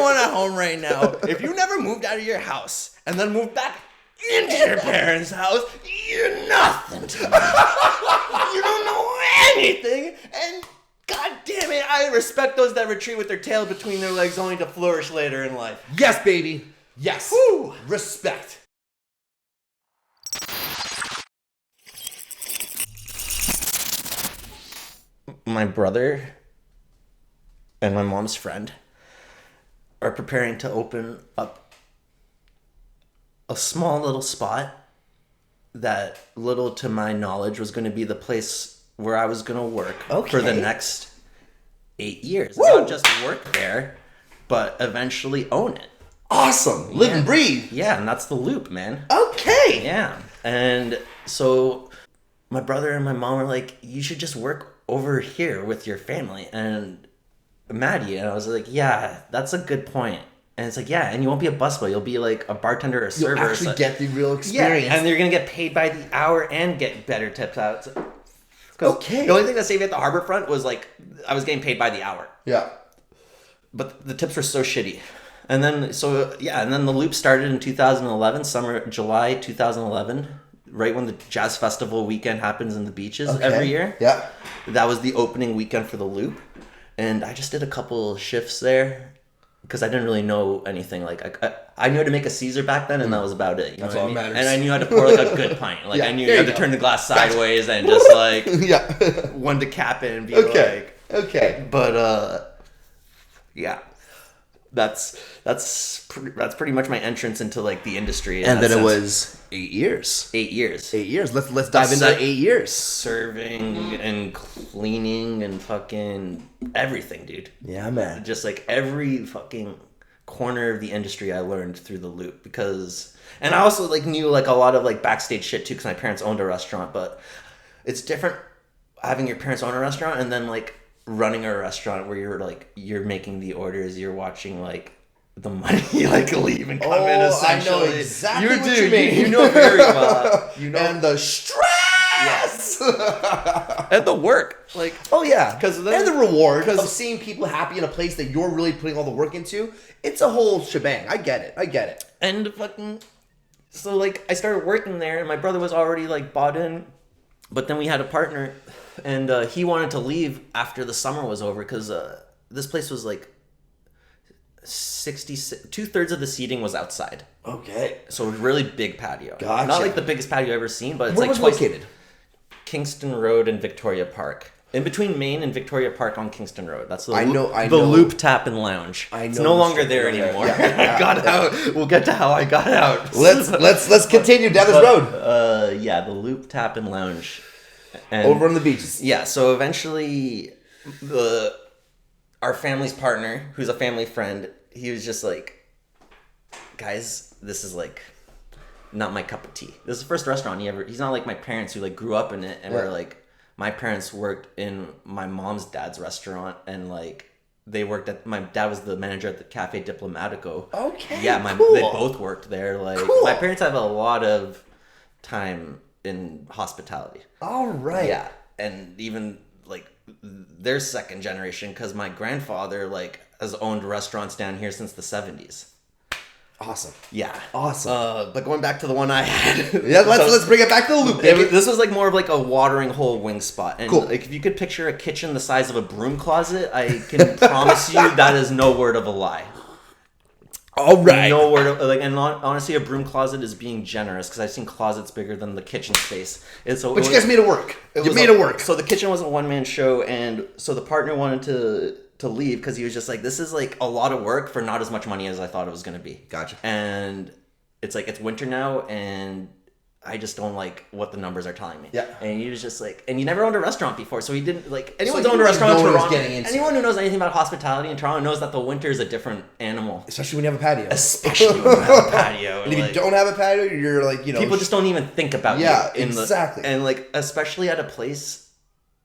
everyone at home right now, if you never moved out of your house and then moved back into your parents' house, you're nothing to me. You don't know anything, and God damn it, I respect those that retreat with their tail between their legs only to flourish later in life. Yes, baby. Yes. Woo! Respect. My brother and my mom's friend are preparing to open up a small little spot that, little to my knowledge, was going to be the place where I was going to work for the next 8 years. Woo! Not just work there, but eventually own it. Awesome. Live and breathe. Yeah, and that's the Loop, man. Okay. Yeah. And so my brother and my mom are like, you should just work over here with your family and Maddie. And I was like, yeah, that's a good point. And it's like, yeah, and you won't be a busboy. You'll be like a bartender or a server. You'll actually get the real experience. Yeah, and you're going to get paid by the hour and get better tips out. Okay. The only thing that saved me at the harbor front was like, I was getting paid by the hour. Yeah. But the tips were so shitty. And then, and then the Loop started in 2011, July 2011, right when the Jazz Festival weekend happens in the beaches every year. Yeah. That was the opening weekend for the Loop. And I just did a couple shifts there because I didn't really know anything. Like, I knew how to make a Caesar back then, and that was about it. You That's know all what that I mean? matters. And I knew how to pour like a good pint. Like, Yeah, I knew there you you had to go. turn the glass sideways and just like Yeah. one to cap it and be Okay. like... Okay. But, yeah. That's pretty much my entrance into like the industry. And then it was 8 years. 8 years. 8 years. Let's dive into 8 years. Serving and cleaning and fucking everything, dude. Yeah, man. Just like every fucking corner of the industry I learned through the Loop and I also like knew like a lot of like backstage shit too because my parents owned a restaurant, but it's different having your parents own a restaurant and then like running a restaurant where you're making the orders, you're watching like the money like leave and come in essentially. I know exactly what do, you mean. You know very well. You know, And the stress! and the work. Like, oh yeah. and the reward of seeing people happy in a place that you're really putting all the work into. It's a whole shebang. I get it. And fucking, so like I started working there and my brother was already like bought in, but then we had a partner and he wanted to leave after the summer was over because this place was like 2/3 of the seating was outside. Okay. So a really big patio. Gotcha. Not like the biggest patio I've ever seen, but it's Where like was it located? Kingston Road and Victoria Park. In between Main and Victoria Park on Kingston Road. That's the I know. Loop Tap and Lounge. It's no longer there anymore. Yeah, I got out. We'll get to how I got out. Let's continue down this road. The Loop Tap and Lounge. And, over on the beaches. Yeah, so eventually our family's partner, who's a family friend, he was just like, guys, this is like not my cup of tea. This is the first restaurant he's not like my parents who like grew up in it and were like, my parents worked in my mom's dad's restaurant and like they worked at, my dad was the manager at the Cafe Diplomatico. Okay. Yeah, cool. They both worked there. Like cool. My parents have a lot of time in hospitality. All right. Yeah, and even like they're second generation because my grandfather like has owned restaurants down here since the 70s. Awesome. Yeah. Awesome. But going back to the one I had. Yeah, let's bring it back to the Loop. This was like more of like a watering hole wing spot. And cool. Like if you could picture a kitchen the size of a broom closet, I can promise you that is no word of a lie. All right. No word of like, and honestly, a broom closet is being generous because I've seen closets bigger than the kitchen space. And so but you guys made it work. You made it work. So the kitchen was a one-man show, and so the partner wanted to leave because he was just like, this is like a lot of work for not as much money as I thought it was going to be. Gotcha. And it's like, it's winter now, and I just don't like what the numbers are telling me. Yeah. And he was just like, and he never owned a restaurant before, so he didn't like, anyone's So owned a restaurant in Toronto. Anyone Who knows anything about hospitality in Toronto knows that the winter is a different animal. Especially when you have a patio. Especially when you have a patio. And if you don't have a patio, you're like, people just don't even think about you. Exactly. And like, especially at a place,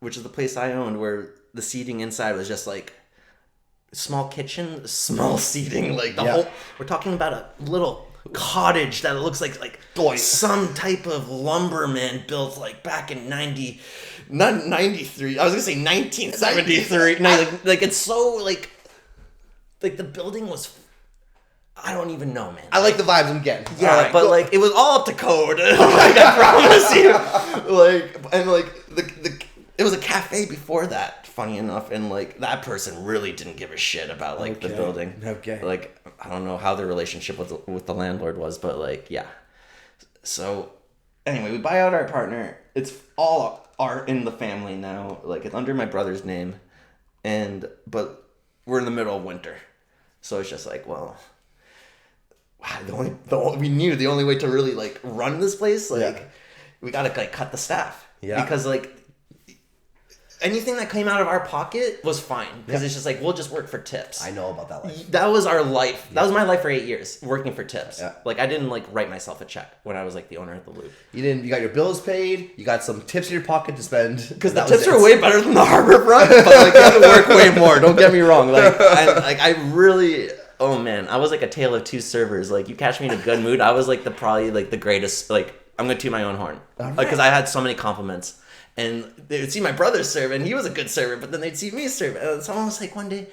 which is the place I owned, where the seating inside was just like small kitchen, small seating, like the whole. We're talking about a little cottage that looks like some type of lumberman built like back in not 93. I was gonna say 1973. No, like it's so like the building was I don't even know, man. I like the vibes I'm getting. Yeah, Right, but cool. like it was all up to code. Like, I promise you. It was a cafe before that, funny enough, and like that person really didn't give a shit about like the building. Okay. Like I don't know how their relationship with the landlord was, but like yeah. So anyway, we buy out our partner. It's all in the family now. Like it's under my brother's name, but we're in the middle of winter, so it's just like well. We knew the only way to really like run this place, like we gotta like cut the staff, because like anything that came out of our pocket was fine because it's just like we'll just work for tips. I know about that life. That was our life. That was my life for 8 years, working for tips. Yeah. Like I didn't like write myself a check when I was like the owner of the Loop. You got your bills paid. You got some tips in your pocket to spend. Because the tips are way better than the harbor front, but like you have to work way more. Don't get me wrong. I really. Oh man, I was like a tale of two servers. Like you catch me in a good mood, I was like probably the greatest. Like I'm gonna toot my own horn because I had so many compliments, and they would see my brother serve, and he was a good server. But then they'd see me serve, and someone was like one day,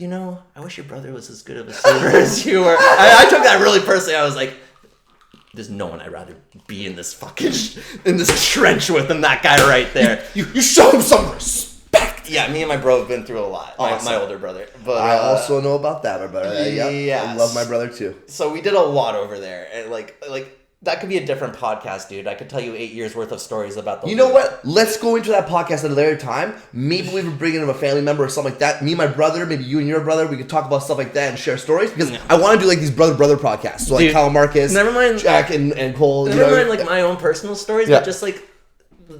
I wish your brother was as good of a server as you were. I took that really personally. I was like, there's no one I'd rather be in this fucking in this trench with than that guy right there. You show him some respect. Yeah, me and my bro have been through a lot. Awesome. My older brother. But I also know about that, my brother. Yes. I love my brother too. So we did a lot over there, and like that could be a different podcast, dude. I could tell you 8 years worth of stories about the. You know what? Let's go into that podcast at a later time. Maybe we would bring in a family member or something like that. Me and my brother, maybe you and your brother, we could talk about stuff like that and share stories because I want to do like these brother podcasts. So like Dude, Kyle Marcus, never mind Jack and Cole. Never mind like my own personal stories, but just like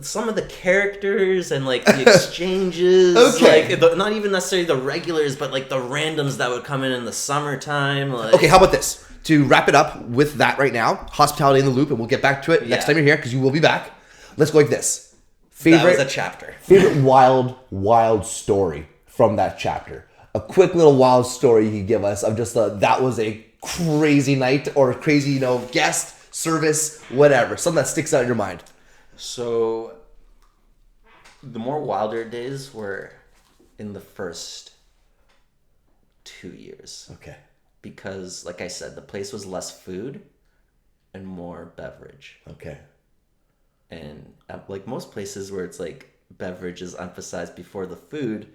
some of the characters and like the exchanges. Okay. Like not even necessarily the regulars, but like the randoms that would come in the summertime. Like, okay, how about this? To wrap it up with that right now, hospitality in the loop, and we'll get back to it next time you're here because you will be back. Let's go like this. That was a chapter. Favorite wild story from that chapter. A quick little wild story you could give us of just that was a crazy night or a crazy, guest, service, whatever. Something that sticks out in your mind. So, the more wilder days were in the first 2 years. Okay. Because, like I said, the place was less food and more beverage. Okay. And like most places where it's like beverage is emphasized before the food,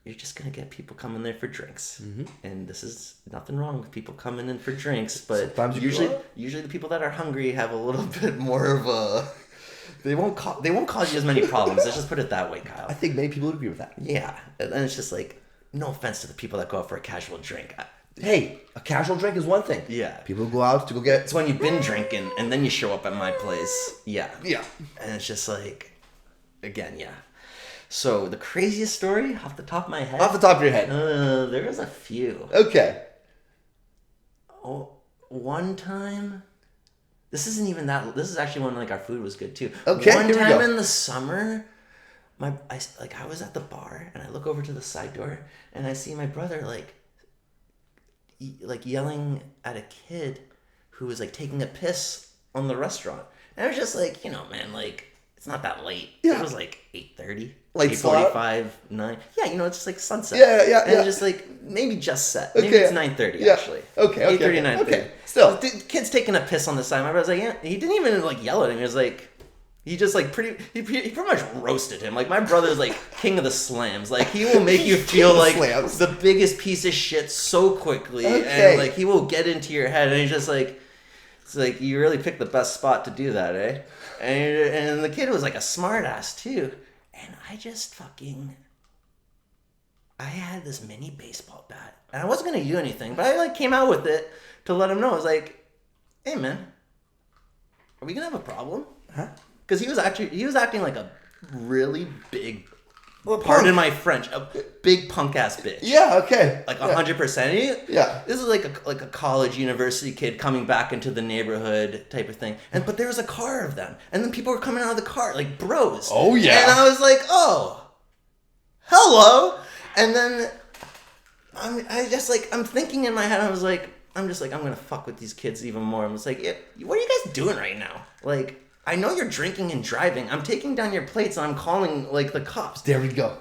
you're just going to get people coming there for drinks. Mm-hmm. And this is nothing wrong with people coming in for drinks, but usually the people that are hungry have a little bit more of a... They won't cause you as many problems. Let's just put it that way, Kyle. I think many people would agree with that. Yeah. And it's just like, no offense to the people that go out for a casual drink. Hey, a casual drink is one thing. Yeah. People go out to go get... It's when you've been drinking and then you show up at my place. Yeah. Yeah. And it's just like, again, yeah. So the craziest story off the top of my head? Off the top of your head. There was a few. Okay. Oh, one time... This is actually when like our food was good too. Okay, One here we time go. in the summer, I was at the bar and I look over to the side door and I see my brother like yelling at a kid who was like taking a piss on the restaurant. And I was just like, man, like it's not that late. Yeah. It was like 8:30, Like 8:45, 9. Yeah, it's just like sunset. Yeah. And just like maybe just set. Maybe it's 9:30 actually. Okay. 8:30, 9:30. Okay. Still, the kid's taking a piss on the side. My brother's like, yeah. He didn't even like yell at him. He was like, he just like he pretty much roasted him. Like my brother's like king of the slams. Like he will make you feel like the biggest piece of shit so quickly, and like he will get into your head. And he's just like, it's like you really picked the best spot to do that, eh? And the kid was like a smart ass too. And I just I had this mini baseball bat, and I wasn't gonna do anything, but I like came out with it to let him know. I was like, hey man, are we gonna have a problem? Huh? Because he was acting like a really big, pardon my French, a big punk ass bitch. Yeah, okay. Like 100%. Yeah. This is like a college university kid coming back into the neighborhood type of thing. But there was a car of them, and then people were coming out of the car like bros. Oh yeah. And I was like, oh, hello. And then I'm thinking in my head, I'm gonna fuck with these kids even more. I'm just like, what are you guys doing right now? Like, I know you're drinking and driving. I'm taking down your plates and I'm calling like the cops. There we go.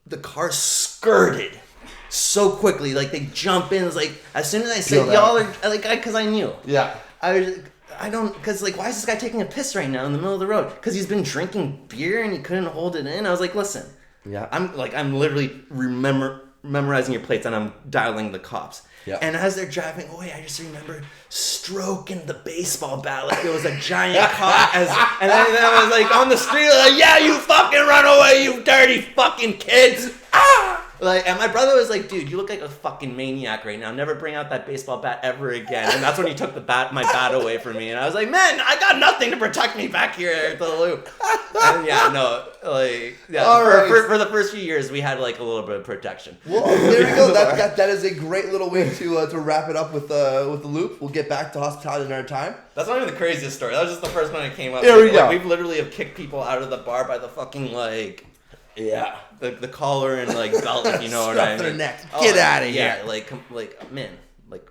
The car skirted so quickly. Like they jump in. It's like as soon as I Feel said that. y'all are like, because I knew. Yeah. I don't, because like, why is this guy taking a piss right now in the middle of the road? Because he's been drinking beer and he couldn't hold it in. I was like, listen, Yeah. I'm literally memorizing your plates and I'm dialing the cops. Yeah. And as they're driving away, I just remember stroking the baseball bat like it was a giant cock. And then I was like on the street, like, yeah, you fucking run away, you dirty fucking kids. Ah! Like, and my brother was like, dude, you look like a fucking maniac right now. Never bring out that baseball bat ever again. And that's when he took my bat away from me. And I was like, man, I got nothing to protect me back here at the loop. And yeah, no, like, yeah, for the first few years, we had like a little bit of protection. Well, there we go. That is a great little way to wrap it up with the loop. We'll get back to hospitality another time. That's not even the craziest story. That was just the first one that came up. There we go. We've literally have kicked people out of the bar by the fucking like, yeah, the collar and like belt, if you know what I mean. Stuff their neck. Get out of here. Yeah, like man, like,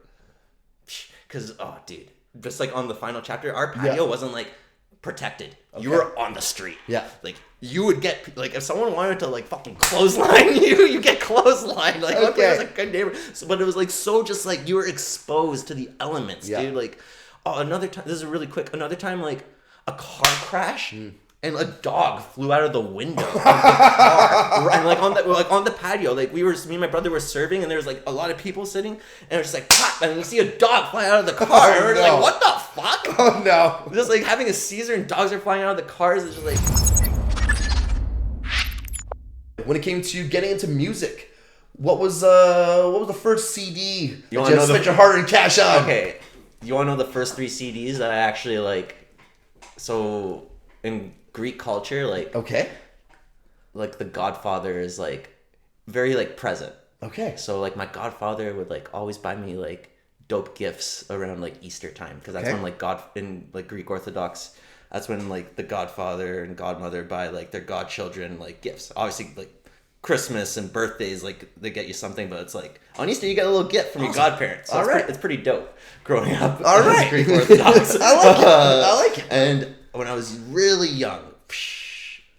because dude, just like on the final chapter, our patio wasn't like protected. Okay. You were on the street. Yeah, like you would get like if someone wanted to like fucking clothesline you get clotheslined. Like okay, was a good neighbor. So, but it was like so just like you were exposed to the elements, dude. Like another time. This is really quick. Another time, like a car crash. And a dog flew out of the window of the car, and like on the patio, like me and my brother were serving, and there was like a lot of people sitting, and it was just like pop, and you see a dog fly out of the car, and we're like, what the fuck? Oh no! Just like having a Caesar and dogs are flying out of the cars. It's just like. When it came to getting into music, what was the first CD you spent your hard-earned cash on? Okay, you want to know the first 3 CDs that I actually like? So in Greek culture, like the Godfather is like very like present. Okay. So like my godfather would like always buy me like dope gifts around like Easter time, because that's when like in like Greek Orthodox, that's when like the godfather and godmother buy like their godchildren like gifts. Obviously like Christmas and birthdays, like they get you something, but it's like on Easter you get a little gift from your godparents. So it's pretty dope growing up. All right. Greek Orthodox. I like it. And when I was really young,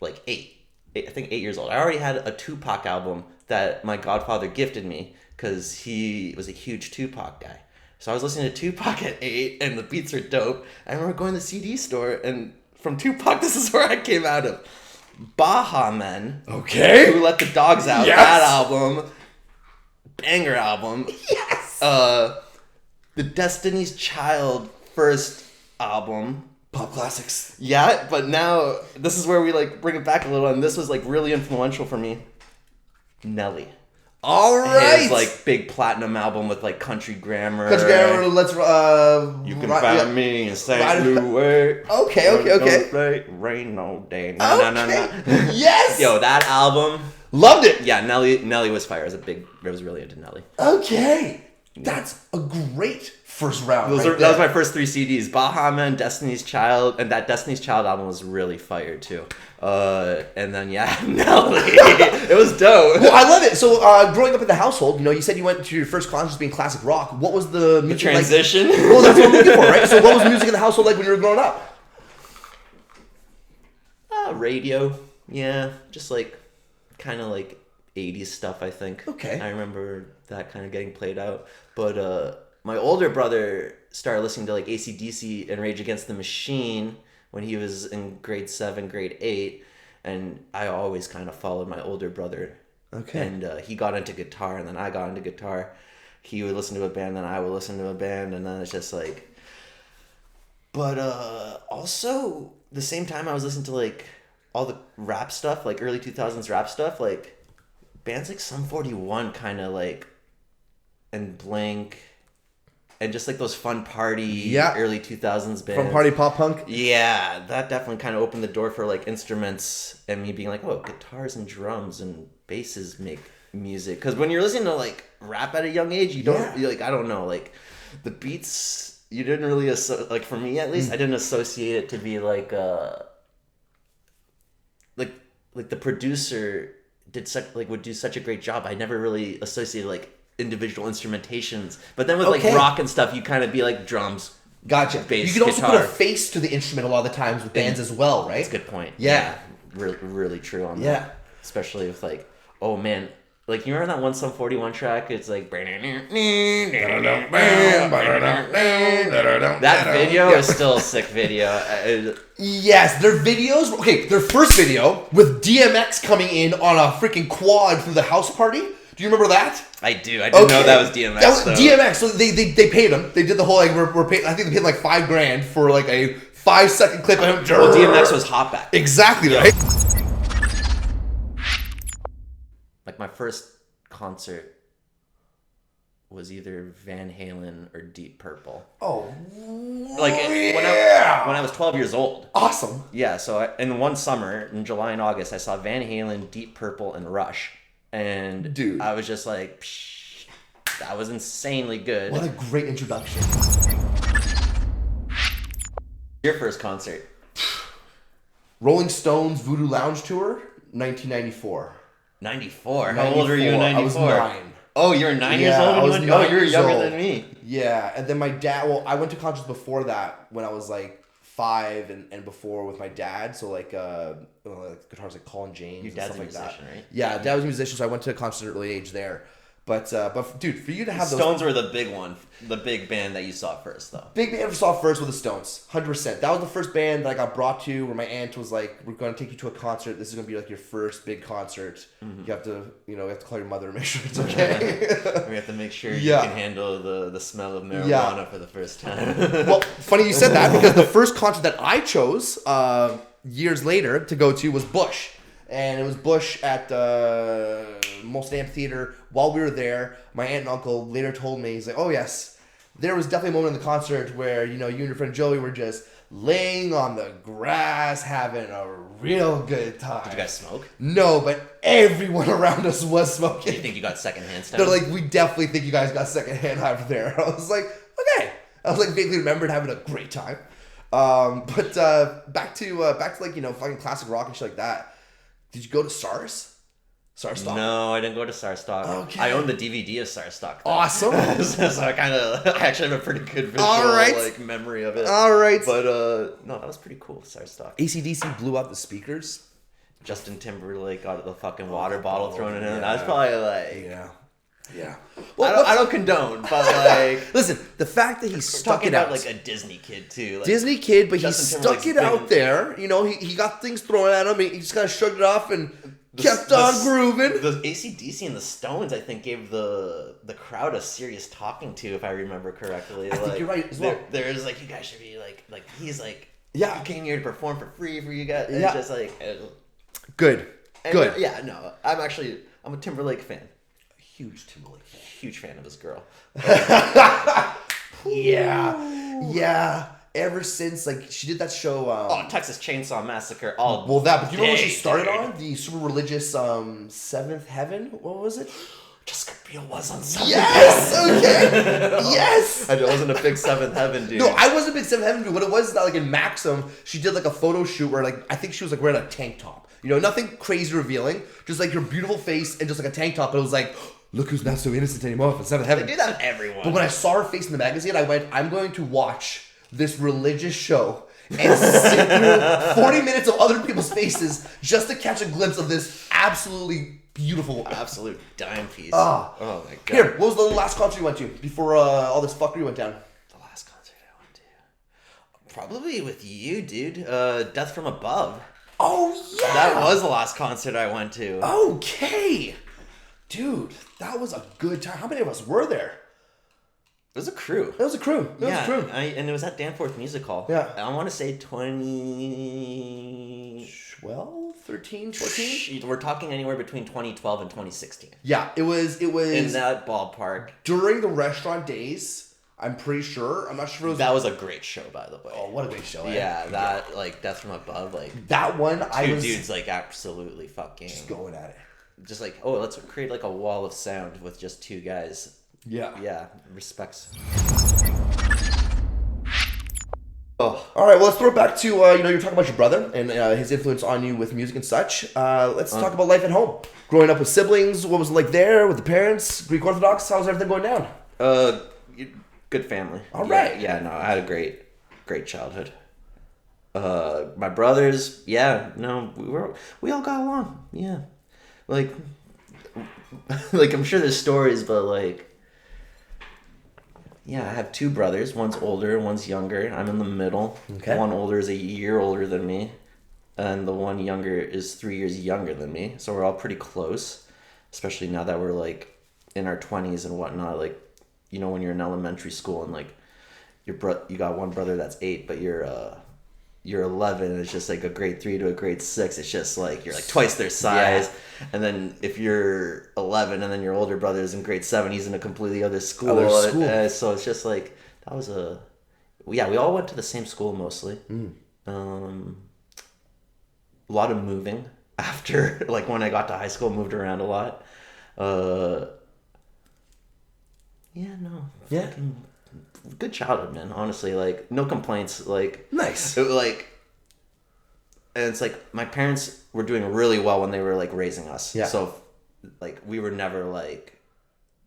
like I think 8 years old, I already had a Tupac album that my godfather gifted me because he was a huge Tupac guy. So I was listening to Tupac at 8, and the beats are dope. I remember going to the CD store, and from Tupac, this is where I came out of. Baha Men. Okay. Who Let the Dogs Out. Yes. That album. Banger album. Yes. The Destiny's Child first album. Pop classics. Yeah, but now this is where we like bring it back a little, and this was like really influential for me. Nelly. All right. His like big platinum album with like Country Grammar. Country Grammar. Let's you can find me in St. Louis. Okay. Rain no day. No. Yes. Yo, that album. Loved it. Yeah, Nelly was fire. I was really into Nelly. Okay. That's a great first round. That was my first 3 CDs. Baha Men, Destiny's Child, and that Destiny's Child album was really fire too. And then Nelly. It was dope. Well, I love it. So growing up in the household, you said you went to your first concerts being classic rock. What was the music transition? Like? Well, that's what I'm looking for, right? So what was the music in the household like when you were growing up? Radio. Yeah, just like kind of like 80s stuff, I think. Okay. I remember that kind of getting played out. But my older brother started listening to like AC/DC and Rage Against the Machine when he was in grade 7, grade 8. And I always kind of followed my older brother. Okay. And he got into guitar, and then I got into guitar. He would listen to a band, then I would listen to a band, and then it's just like... But also, the same time I was listening to like all the rap stuff, like early 2000s rap stuff, like bands like Sum 41 kind of like, and Blink, and just like those fun party early 2000s bands. Fun party pop punk? Yeah, that definitely kind of opened the door for like instruments and me being like, oh, guitars and drums and basses make music. Because when you're listening to like rap at a young age, you don't, you're like, I don't know, like the beats, you didn't really, like for me at least, I didn't associate it to be like the producer would do such a great job. I never really associated like individual instrumentations, but then with like rock and stuff, you kind of be like drums. Gotcha. Bass, you can also guitar. put a face to the instrument a lot of the times with bands as well, right? That's a good point. Yeah. Really, really true on that. Especially with like, oh man, Like, you remember that one Sum 41 track? It's like... That video is still a sick video. Yes, their videos... Okay, their first video with DMX coming in on a freaking quad through the house party. Do you remember that? I do. I didn't know that was DMX, That was DMX. So they paid him. They did the whole, like, we're paid... I think they paid like $5,000 for, like, a 5-second clip of him. Well, DMX was hot back. Exactly, right? Like, my first concert was either Van Halen or Deep Purple. Oh, like when I was 12 years old. Awesome. Yeah, so in one summer in July and August, I saw Van Halen, Deep Purple, and Rush, and dude, I was just like, psh, that was insanely good. What a great introduction. Your first concert? Rolling Stones Voodoo Lounge Tour, 1994. 94. How old were you in 94? I was 9. Oh, you were 9 years old? Oh, you're younger than me. Yeah, and then my dad... Well, I went to concerts before that when I was like 5 and before with my dad. So like guitars like Colin James Your and dad's stuff a like musician, that. Right? Yeah, dad was a musician, so I went to a concert at an early age there. But dude, for you to have those... Stones were the big one, the big band that you saw first, though. Big band I saw first with the Stones, 100%. That was the first band that I got brought to where my aunt was like, we're going to take you to a concert. This is going to be like your first big concert. Mm-hmm. You have to call your mother and make sure it's okay. We have to make sure you can handle the smell of marijuana for the first time. Well, funny you said that because the first concert that I chose years later to go to was Bush. And it was Bush at Molson Amphitheater. While we were there, my aunt and uncle later told me, he's like, oh yes, there was definitely a moment in the concert where, you and your friend Joey were just laying on the grass having a real good time. Did you guys smoke? No, but everyone around us was smoking. Do you think you got secondhand stuff? They're like, we definitely think you guys got secondhand over there. I was like, okay. I was like vaguely remembered having a great time. But back to like, fucking classic rock and shit like that. Did you go to SARS? SARS Stock? No, I didn't go to SARS Stock. Okay. I own the DVD of SARS Stock. Awesome. So I actually have a pretty good visual memory of it. All right. But no, that was pretty cool, SARS Stock. AC/DC blew up the speakers. Justin Timberlake got the fucking water bottle thrown in him. Yeah. That was probably like... Yeah. Well, I don't condone, but like... Listen, the fact that he stuck it out... like a Disney kid, too. Like, Disney kid, but he stuck it out there. He got things thrown at him. He just kind of shrugged it off and kept on grooving. The AC/DC and the Stones, I think, gave the crowd a serious talking to, if I remember correctly. I think you're right as well. There's like, you guys should be like he's like, yeah, I came here to perform for free for you guys. Yeah. It's just like... Good. Yeah, no, I'm a Timberlake fan. Huge Timberlake. Huge fan of this girl. Yeah. Ever since she did that show. Texas Chainsaw Massacre. But you know what she started on? The super religious Seventh Heaven. What was it? Jessica Biel was on Seventh. Yes. Okay. Yes. I wasn't a big Seventh Heaven dude. No, I wasn't a big Seventh Heaven dude. What it was is that in Maxim, she did a photo shoot where I think she was wearing a tank top. Nothing crazy revealing, just her beautiful face and just a tank top. And it was like, look who's not so innocent anymore from Seventh Heaven. They do that with everyone. But when I saw her face in the magazine, I went, I'm going to watch this religious show and sit through 40 minutes of other people's faces just to catch a glimpse of this absolutely beautiful, absolute dime piece. Oh my god! Here, what was the last concert you went to before all this fuckery went down? The last concert I went to, probably with you, dude. Death from Above. Oh yeah, that was the last concert I went to. Okay, dude, that was a good time. How many of us were there? It was a crew. It was a crew. And it was at Danforth Music Hall. Yeah. I want to say 2012, 13, 14? We're talking anywhere between 2012 and 2016. Yeah, it was in that ballpark. During the restaurant days, I'm pretty sure. I'm not sure if it was... That was a great show, by the way. Oh, what a great show. Yeah, Death from Above, that one, two dudes, absolutely fucking... Just going at it. Just let's create a wall of sound with just two guys. Yeah, respects. Oh. All right, well, let's throw it back to, you're talking about your brother and his influence on you with music and such. Let's talk about life at home. Growing up with siblings, what was it like there with the parents? Greek Orthodox, how's everything going down? Good family. All right. Yeah, no, I had a great childhood. My brothers, we all got along. Yeah. like, I'm sure there's stories, but, like, yeah, I have two brothers. One's older, one's younger. I'm in the middle. Okay. One older is a year older than me, and the one younger is 3 years younger than me. So we're all pretty close, especially now that we're, like, in our 20s and whatnot. Like, you know, when you're in elementary school and, like, you got one brother that's 8, but you're 11, and it's just like a grade 3 to a grade 6. It's just like you're like twice their size. Yeah. And then if you're 11 and then your older brother's in grade 7, he's in a completely other school. So it's just like we all went to the same school mostly. A lot of moving after, like, when I got to high school, moved around a lot. Good childhood, man. Honestly, like, no complaints. Like, nice. And it's like my parents were doing really well when they were, like, raising us. Yeah. So, like, we were never, like,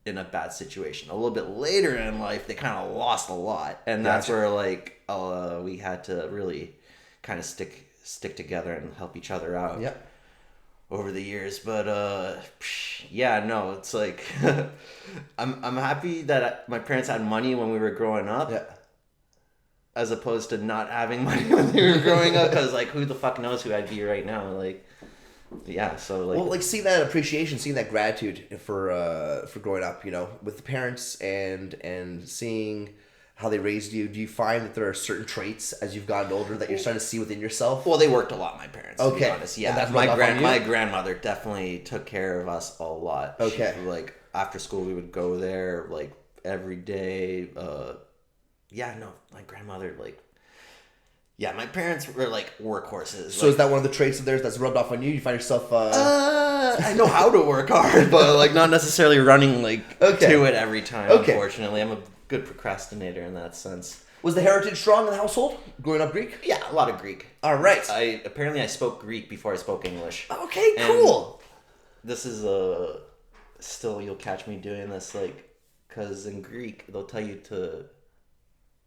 in a bad situation. A little bit later in life, they kind of lost a lot, and that's where, like, we had to really kind of stick together and help each other out. Yeah. Over the years, but it's like I'm happy that my parents had money when we were growing up, as opposed to not having money when they were growing up. Because, like, who the fuck knows who I'd be right now? Like, yeah. So, like, well, like, seeing that appreciation, seeing that gratitude for growing up, you know, with the parents and seeing how they raised you. Do you find that there are certain traits as you've gotten older that you're starting to see within yourself? Well, they worked a lot, my parents, to be honest. Yeah, that's my grandmother definitely took care of us a lot. Okay. She, like, after school, we would go there, like, every day. My grandmother, like, yeah, my parents were, like, workhorses. So, like, is that one of the traits of theirs that's rubbed off on you? You find yourself... I know how to work hard, but, like, not necessarily running, like, to it every time, unfortunately. I'm a good procrastinator in that sense. Was the heritage strong in the household growing up Greek? Yeah, a lot of Greek. All right. I spoke Greek before I spoke English. Okay, cool. And this is still, you'll catch me doing this, like, because in Greek they'll tell you to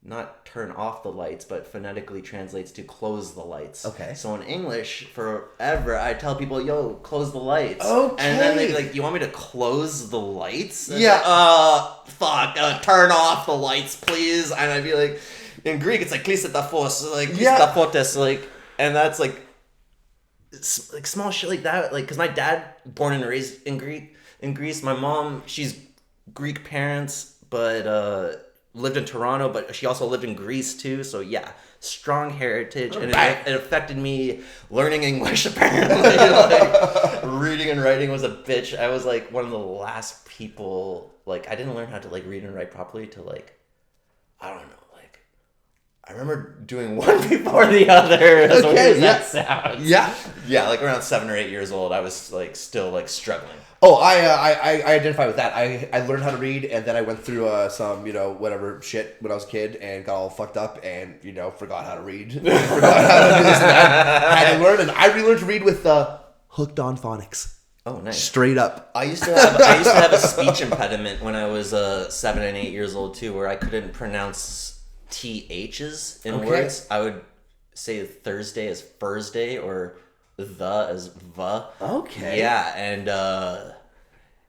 not turn off the lights, but phonetically translates to close the lights. Okay. So in English, forever, I tell people, yo, close the lights. Okay. And then they'd be like, you want me to close the lights? And yeah. Turn off the lights, please. And I'd be like, in Greek, it's like, klise ta phos, like, klise ta photes, like, and that's like small shit like that. Like, because my dad, born and raised in Greece, my mom, she's Greek parents, but, lived in Toronto, but she also lived in Greece too. So yeah, strong heritage, and it affected me learning English. Apparently, like, reading and writing was a bitch. I was like one of the last people. Like, I didn't learn how to, like, read and write properly till, like, I don't know. Like, I remember doing one before the other. As weird as that sounds. Yeah. Like around 7 or 8 years old, I was, like, still, like, struggling. Oh, I identify with that. I learned how to read, and then I went through some, you know, whatever shit when I was a kid, and got all fucked up, and, you know, forgot how to read. Forgot how to do this and that. I had to learn, and I relearned to read with Hooked on Phonics. Oh, nice. Straight up. I used to have a speech impediment when I was 7 and 8 years old too, where I couldn't pronounce THs in words. I would say Thursday as Thursday, or the as the. Okay. Yeah, and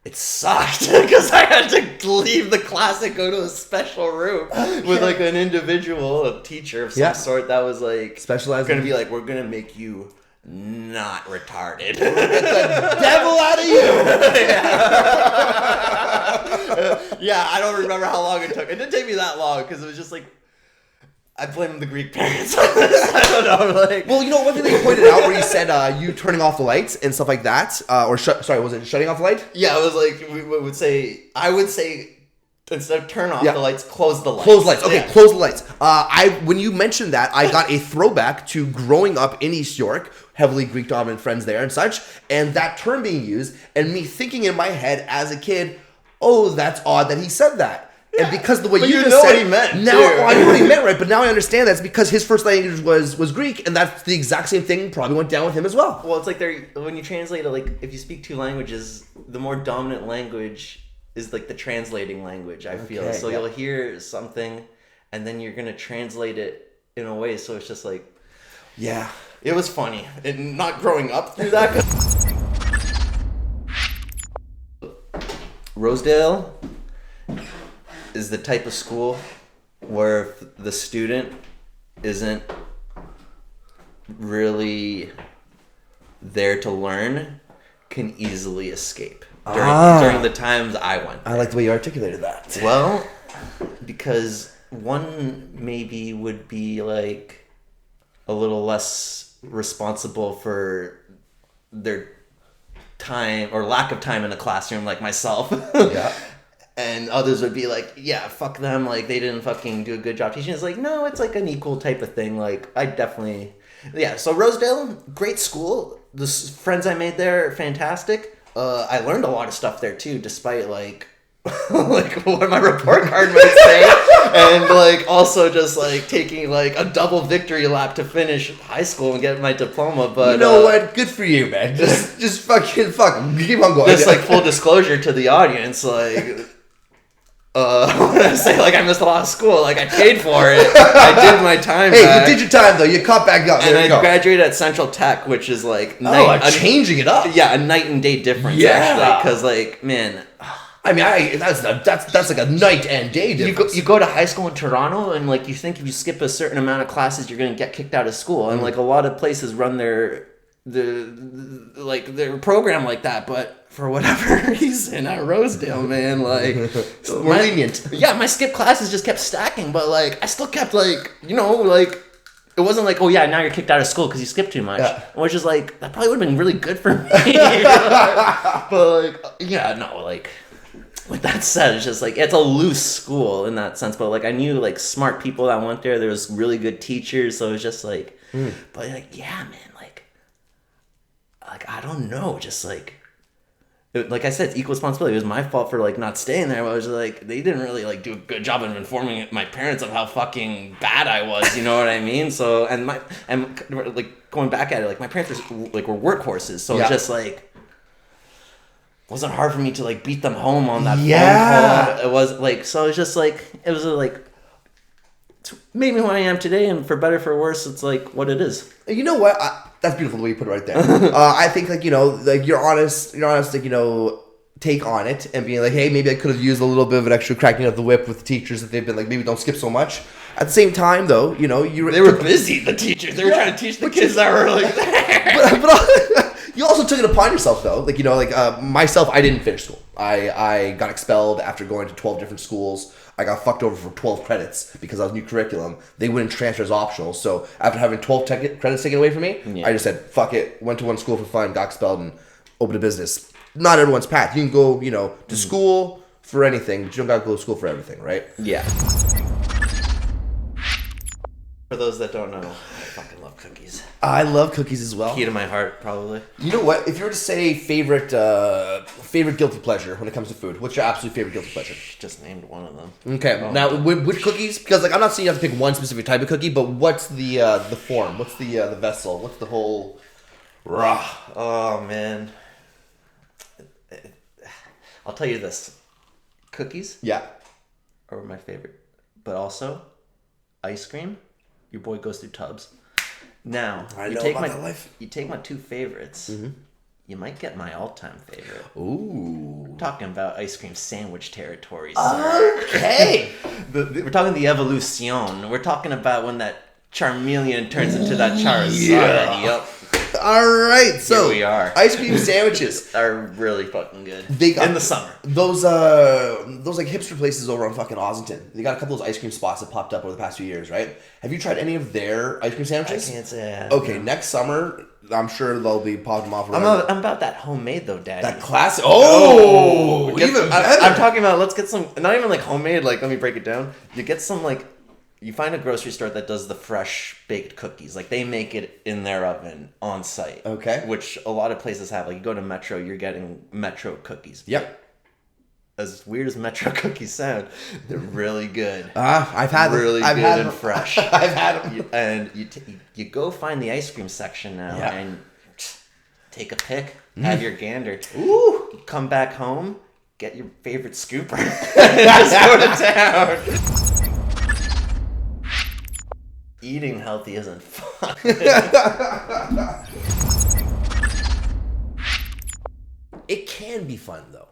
it sucked because I had to leave the class and go to a special room with, like, an individual, a teacher of some sort that was, like, specialized. Going to be like, we're going to make you not retarded. Get the devil out of you. Yeah, I don't remember how long it took. It didn't take me that long because it was just like, I blame the Greek parents on this. I don't know. Like, well, you know, one thing that you pointed out where you said you turning off the lights and stuff like that, was it shutting off the light? Yeah, it was like, I would say instead of turn off the lights, close the lights. Close the lights. Okay, close the lights. When you mentioned that, I got a throwback to growing up in East York, heavily Greek dominant friends there and such, and that term being used, and me thinking in my head as a kid, oh, that's odd that he said that. Yeah. And because the way you just said what he meant. Now I know what he meant, right? But now I understand that's because his first language was Greek, and that's the exact same thing probably went down with him as well. Well, it's like when you translate it, like, if you speak two languages, the more dominant language is, like, the translating language, I feel. So you'll hear something, and then you're gonna translate it in a way. So it's just like, yeah, it was funny. And not growing up through that. Rosedale is the type of school where if the student isn't really there to learn, can easily escape during the times I went there. I like the way you articulated that. Well, because one maybe would be like a little less responsible for their time or lack of time in the classroom, like myself. Yeah. And others would be like, yeah, fuck them, like they didn't fucking do a good job teaching. It's like, no, it's like an equal type of thing. Like I definitely, yeah. So Rosedale, great school. The friends I made there, fantastic. I learned a lot of stuff there too, despite like like what my report card might say, and like also just like taking like a double victory lap to finish high school and get my diploma. But you know what? Good for you, man. Just fucking keep on going. Just like full disclosure to the audience, like. What did I say? Like I missed a lot of school. Like I paid for it. I did my time. Hey, back. you did your time though. You caught back up. And I graduated at Central Tech, which is like changing it up. Yeah, a night and day difference. Yeah. Actually, because like man, I mean, that's like a night and day difference. You go to high school in Toronto, and like you think if you skip a certain amount of classes, you're gonna get kicked out of school, and like a lot of places run their program like that, but. For whatever reason, at Rosedale, man, like we're lenient. Yeah, my skip classes just kept stacking, but like I still kept like like it wasn't like, oh yeah, now you're kicked out of school because you skipped too much. Yeah. Which is like that probably would have been really good for me. But like yeah, no, like with that said, it's just like it's a loose school in that sense. But like I knew like smart people that went there. There was really good teachers, so it was just like, but like yeah, man, like I don't know, just like. Like I said, it's equal responsibility. It was my fault for like not staying there. I was like, they didn't really like do a good job of informing my parents of how fucking bad I was. You know what I mean? So and like going back at it, like my parents were workhorses. So it's just like it wasn't hard for me to like beat them home on that phone call. It was like so. It's just like it was like made me who I am today, and for better for worse, it's like what it is. You know what? That's beautiful the way you put it right there. I think like like your honest like take on it and being like, hey, maybe I could have used a little bit of an extra cracking of the whip with the teachers that they've been like, maybe don't skip so much. At the same time, though, they were busy. The teachers, they were trying to teach the kids that were like there. But you also took it upon yourself though. Like myself, I didn't finish school. I got expelled after going to 12 different schools. I got fucked over for 12 credits because I was new curriculum. They wouldn't transfer as optional. So after having 12 credits taken away from me, I just said, fuck it. Went to one school for fun, got expelled, and opened a business. Not everyone's path. You can go, to school for anything, but you don't got to go to school for everything, right? Yeah. For those that don't know, I fucking love cookies. I love cookies as well. Key to my heart, probably. You know what? If you were to say favorite guilty pleasure when it comes to food, what's your absolute favorite guilty pleasure? Just named one of them. Okay. Now, which cookies? Because I'm not saying you have to pick one specific type of cookie, but what's the form? What's the vessel? What's the whole? Raw. Oh man. I'll tell you this. Cookies. Yeah. Are my favorite, but also ice cream. Your boy goes through tubs. Now, you take my two favorites. Mm-hmm. You might get my all-time favorite. Ooh. I'm talking about ice cream sandwich territories. Okay. We're talking the evolution. We're talking about when that Charmeleon turns into that Charizard. Yeah. Yep. All right, so here we are. Ice cream sandwiches are really fucking good. They got in the summer. Those like hipster places over on fucking Ossington. They got a couple of those ice cream spots that popped up over the past few years, right? Have you tried any of their ice cream sandwiches? I can't say I have. Okay, next summer, I'm sure they'll be popping them off. I'm about that homemade though, Daddy. That classic. Oh, even better. I'm talking about. Let's get some. Not even like homemade. Like let me break it down. You get some like. You find a grocery store that does the fresh baked cookies. Like they make it in their oven on site. Okay. Which a lot of places have. Like you go to Metro, you're getting Metro cookies. Yep. As weird as Metro cookies sound, they're really good. I've had them. Really good and fresh. I've had them. And you go find the ice cream section now and take a pick, have your gander. Ooh. You come back home, get your favorite scooper, and just go to town. Eating healthy isn't fun. It can be fun though.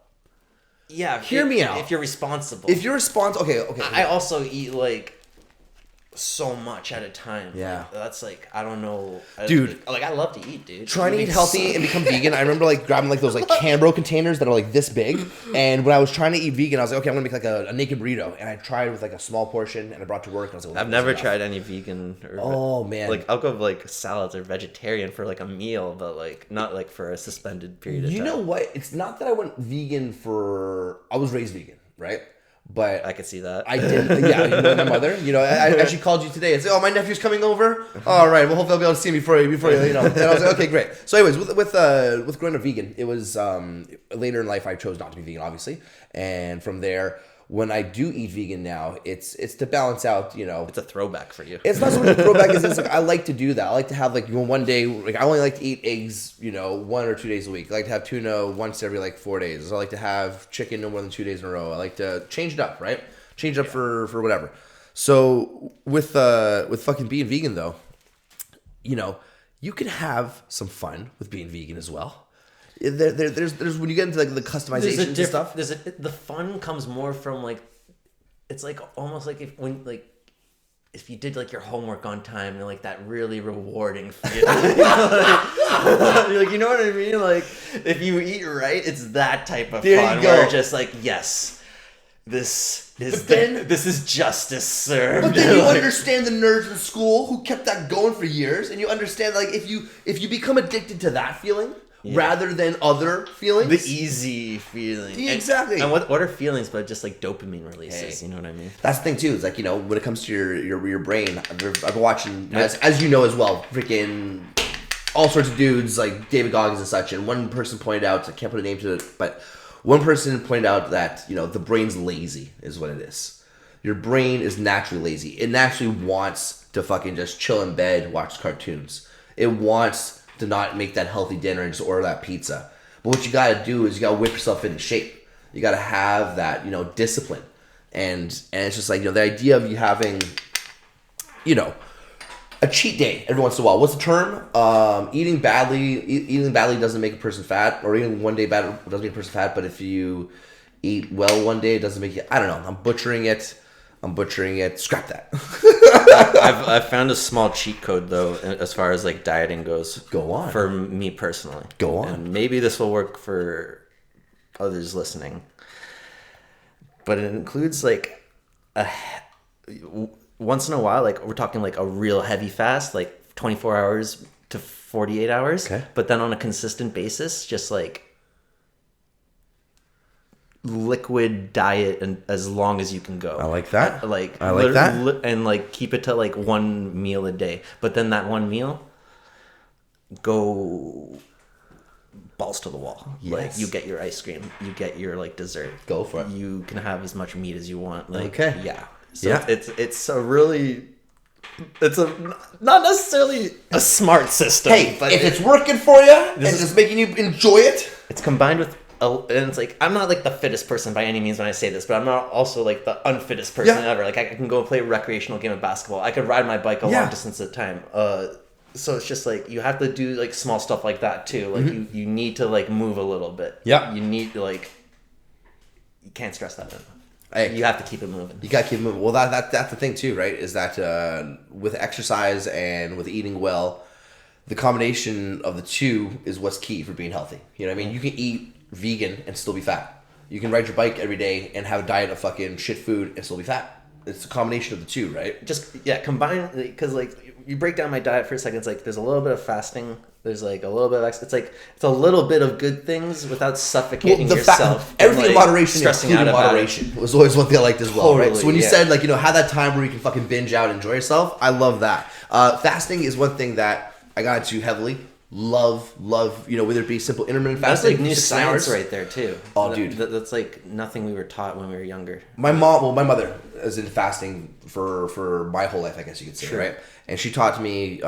Hear me out. If you're responsible. If you're responsible, okay. I also eat like so much at a time. Yeah. That's like, I don't know. Dude. I love to eat, dude. Trying to eat healthy and become vegan. I remember like grabbing like those like Cambro containers that are like this big. And when I was trying to eat vegan, I was like, okay, I'm gonna make like a naked burrito. And I tried with like a small portion and I brought it to work. And I was like, well, I've never tried any vegan. Oh man. Like I'll go like salads or vegetarian for like a meal, but like not like for a suspended period of time. You know what? It's not that I went vegan I was raised vegan, right? But I could see that. I did. Yeah, you know my mother. You know, I actually called you today and said, "Oh, my nephew's coming over. All right, well, hopefully I'll be able to see him before you know." And I was like, "Okay, great." So, anyways, with growing up vegan, it was later in life I chose not to be vegan, obviously, and from there, when I do eat vegan now, it's to balance out, you know. It's a throwback for you. It's not so much a throwback as it's like I like to do that. I like to have like one day, like I only like to eat eggs, you know, 1 or 2 days a week. I like to have tuna once every like 4 days. I like to have chicken no more than 2 days in a row. I like to change it up, right? Change it up for whatever. So with fucking being vegan though, you know, you can have some fun with being vegan as well. There's when you get into like the customization and stuff. The fun comes more from like, it's like almost like if you did like your homework on time and like that really rewarding feeling. You know what I mean? Like if you eat right, it's that type of there fun you go. where you're just like, yes, this is justice served. But then you understand the nerds in school who kept that going for years, and you understand like if you become addicted to that feeling. Yeah. Rather than other feelings, the easy feeling, exactly. And what are feelings but just like dopamine releases? Hey, you know what I mean? That's the thing too. It's like, you know, when it comes to your brain, I've been watching as you know as well, freaking all sorts of dudes like David Goggins and such. And one person pointed out, I can't put a name to it, but one person pointed out that, you know, the brain's lazy is what it is. Your brain is naturally lazy. It naturally wants to fucking just chill in bed, watch cartoons. It wants to not make that healthy dinner and just order that pizza. But what you gotta do is you gotta whip yourself into shape. You gotta have that, you know, discipline. And it's just like, you know, the idea of you having, you know, a cheat day every once in a while. What's the term? Eating badly doesn't make a person fat, or eating one day bad doesn't make a person fat, but if you eat well one day, it doesn't make you, I don't know, I'm butchering it. Scrap that. I've found a small cheat code though, as far as like dieting goes. Go on. For me personally. Go on. And maybe this will work for others listening. But it includes like once in a while, like we're talking like a real heavy fast, like 24 hours to 48 hours. Okay. But then on a consistent basis, just like liquid diet and as long as you can go. I like that. And like keep it to like one meal a day. But then that one meal, go balls to the wall. Yes. Like you get your ice cream, you get your like dessert. Go for it. You can have as much meat as you want. Like, okay. Yeah. So yeah. It's not necessarily a smart system. Hey, but if it's working for you and it's making you enjoy it, it's combined with. And it's like, I'm not like the fittest person by any means when I say this, but I'm not also like the unfittest person ever. Like I can go play a recreational game of basketball. I could ride my bike a long distance at a time. So it's just like, you have to do like small stuff like that too. Like you need to like move a little bit. Yeah. You need to like, you can't stress that enough. Hey, you have to keep it moving. You got to keep it moving. Well, that's the thing too, right? Is that with exercise and with eating well, the combination of the two is what's key for being healthy. You know what I mean? You can eat vegan and still be fat. You can ride your bike every day and have a diet of fucking shit food and still be fat. It's a combination of the two, right? Just combine, because like you break down my diet for a second. It's like there's a little bit of fasting. There's like a little bit of it's a little bit of good things without suffocating yourself. Everything in moderation, stressing out about moderation was always one thing I liked as well, totally, right? So when you said like, you know, have that time where you can fucking binge out and enjoy yourself, I love that. Fasting is one thing that I got into heavily. Love, you know, whether it be simple intermittent fasting. That's like new science right there too. Oh, dude. That's like nothing we were taught when we were younger. My mother is in fasting for my whole life, I guess you could say, sure. Right? And she taught me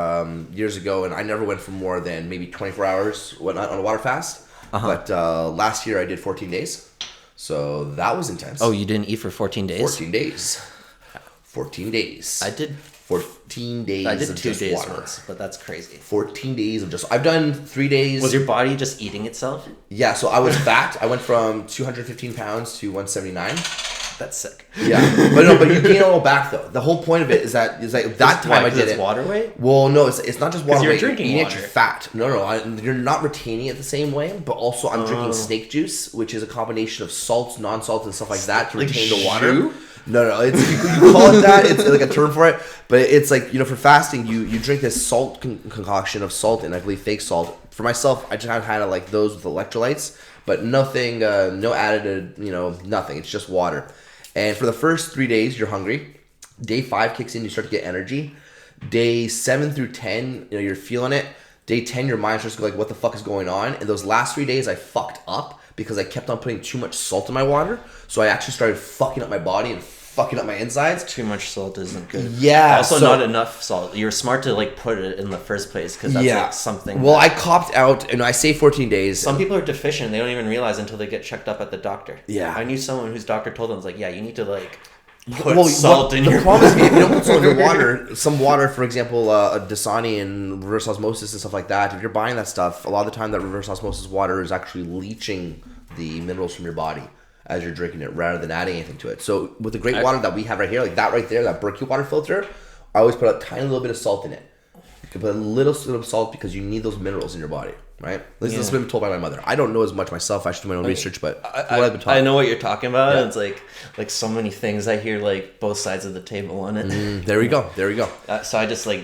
years ago, and I never went for more than maybe 24 hours on a water fast. But last year I did 14 days. So that was intense. Oh, you didn't eat for 14 days? 14 days. 14 days. I did 14 days. I did of 2 just days water. once, but that's crazy. 14 days of just. I've done 3 days. Was your body just eating itself? Yeah, so I was fat. I went from 215 pounds to 179. That's sick. Yeah, but you gain it all back though. The whole point of it is that that time I did it. Water weight? Well, no, it's not just water you're weight. drinking you water. You're fat. No, you're not retaining it the same way. But also, I'm drinking snake juice, which is a combination of salts, non-salts, and stuff like that to retain the water. Jus? No, it's you call it that. It's like a term for it, but it's like for fasting, you drink this salt concoction of salt and I believe fake salt. For myself, I just kind of like those with electrolytes, but nothing, no added, nothing. It's just water. And for the first 3 days, you're hungry. Day 5 kicks in, you start to get energy. Day 7 through 10, you're feeling it. Day 10, your mind starts to go like, what the fuck is going on? And those last 3 days, I fucked up because I kept on putting too much salt in my water. So I actually started fucking up my body and fucking up my insides. Too much salt isn't good. Yeah. Also, not enough salt. You're smart to like put it in the first place because that's like something. Well, I copped out, and I say 14 days. Some people are deficient. They don't even realize until they get checked up at the doctor. Yeah. I knew someone whose doctor told them, like, yeah, you need to like put salt in your The problem is if you don't put salt in your water, some water, for example, Dasani and reverse osmosis and stuff like that, if you're buying that stuff, a lot of the time that reverse osmosis water is actually leaching the minerals from your body as you're drinking it rather than adding anything to it. So with the great water that we have right here, like that right there, that Berkey water filter, I always put a tiny little bit of salt in it. You can put a little bit of salt because you need those minerals in your body, right? This has been told by my mother. I don't know as much myself. I should do my own research, but what I've been taught. I know what you're talking about. Yeah. It's like so many things. I hear like both sides of the table on it. There we go. So I just like,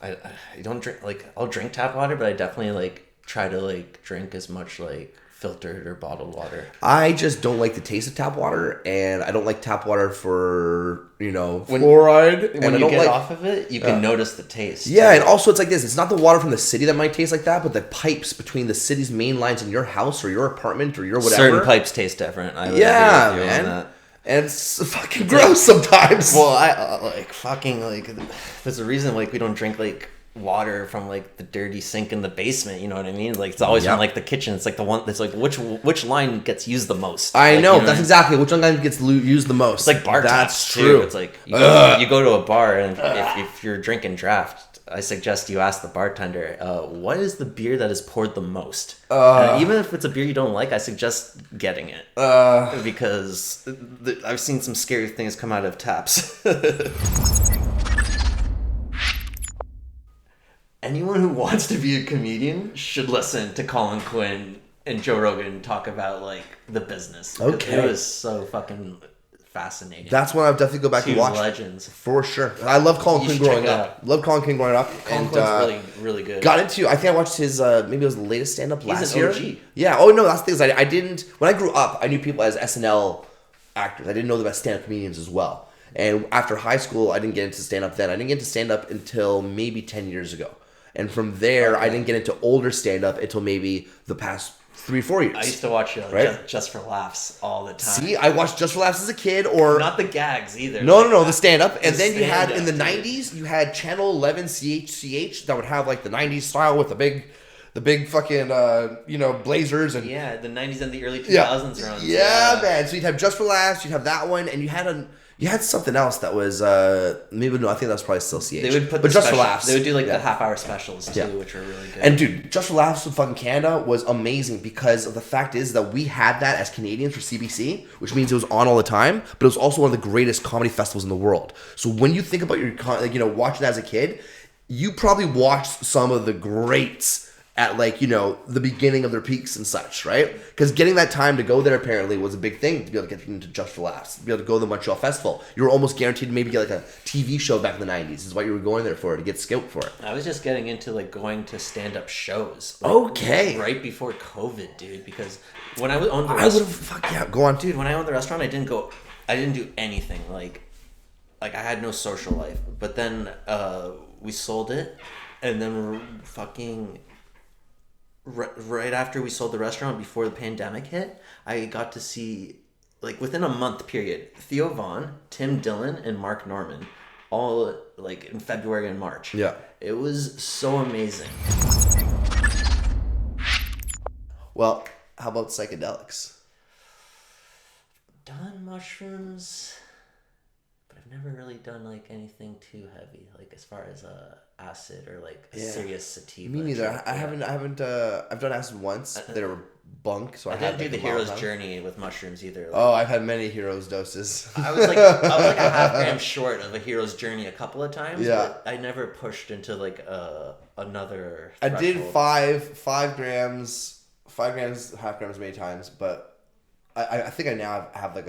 I don't drink, like I'll drink tap water, but I definitely like try to like drink as much like filtered or bottled water. I just don't like the taste of tap water, and I don't like tap water for fluoride. When you get off of it, you can notice the taste. Yeah, and also it's like this. It's not the water from the city that might taste like that, but the pipes between the city's main lines in your house or your apartment or your whatever. Certain pipes taste different. I would agree with you on that. And it's fucking gross sometimes. Well, I there's a reason like we don't drink like water from like the dirty sink in the basement, you know what I mean? Like it's always from like the kitchen. It's like the one that's like which line gets used the most. I know, that's exactly which line gets used the most. It's like bar that's taps true. Too. It's like you go to a bar and if you're drinking draft, I suggest you ask the bartender, what is the beer that is poured the most? Even if it's a beer you don't like, I suggest getting it because I've seen some scary things come out of taps. Anyone who wants to be a comedian should listen to Colin Quinn and Joe Rogan talk about like the business. Okay. It was so fucking fascinating. That's one I'll definitely go back and watch. Legends. For sure. I love Colin Quinn growing up. Love Colin Quinn growing up. Colin Quinn's really, really good. Got into, I think I watched his, maybe it was the latest stand-up last year. He's an OG. Yeah. Oh, no, that's the thing is I didn't, when I grew up, I knew people as SNL actors. I didn't know them as stand-up comedians as well. And after high school, I didn't get into stand-up then. I didn't get into stand-up until maybe 10 years ago. And from there, I didn't get into older stand-up until maybe the past 3-4 years. I used to watch just for laughs all the time. See, I watched Just for Laughs as a kid, or not the gags either. No, the stand-up. And then you had in the 90s, you had Channel 11 CHCH that would have like the 90s style with the big fucking blazers and the 90s and the early 2000s runs. Yeah, man. So you'd have Just for Laughs, you'd have that one, and you had something else that was I think that was probably still CH. They would put Just for Laughs. They would do like the half-hour specials too, which were really good. And dude, Just for Laughs with fucking Canada was amazing because of the fact is that we had that as Canadians for CBC, which means it was on all the time, but it was also one of the greatest comedy festivals in the world. So when you think about watching that as a kid, you probably watched some of the greats at the beginning of their peaks and such, right? Because getting that time to go there apparently was a big thing to be able to get into Just for Laughs, to be able to go to the Montreal Festival. You were almost guaranteed to maybe get like a TV show back in the 90s is what you were going there for, to get scoped for it. I was just getting into like going to stand-up shows. Okay. Right before COVID, dude, because when I owned the restaurant... go on. Dude, when I owned the restaurant, I didn't do anything. Like I had no social life. But then we sold it, and then fucking... Right after we sold the restaurant, before the pandemic hit, I got to see, like within a month period, Theo Vaughn, Tim Dillon, and Mark Norman, all like in February and March. Yeah. It was so amazing. Well, how about psychedelics? Done mushrooms, but I've never really done like anything too heavy, like as far as acid or like a serious sativa. Me neither. I haven't. I've done acid once. They were bunk, so I didn't do like, the hero's journey with mushrooms either. Like, I've had many hero's doses. I was like a half gram short of a hero's journey a couple of times. Yeah. But I never pushed into like another. I did 5 grams, half grams many times, but I think I now have like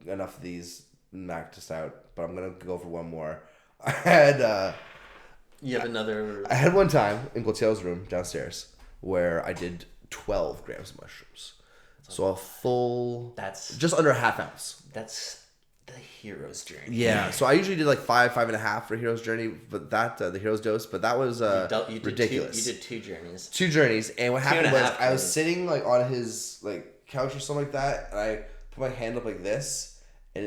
enough of these maxed out. But I'm gonna go for one more. I had. You have another. I had one time in Clotilde's room downstairs where I did 12 grams of mushrooms. So a full... That's... just under a half ounce. That's the hero's journey. Yeah. So I usually did like 5.5 for hero's journey, but that, the hero's dose, but that was ridiculous. You did 2 journeys. 2 journeys. And what happened was I was sitting like on his like couch or something like that, and I put my hand up like this, and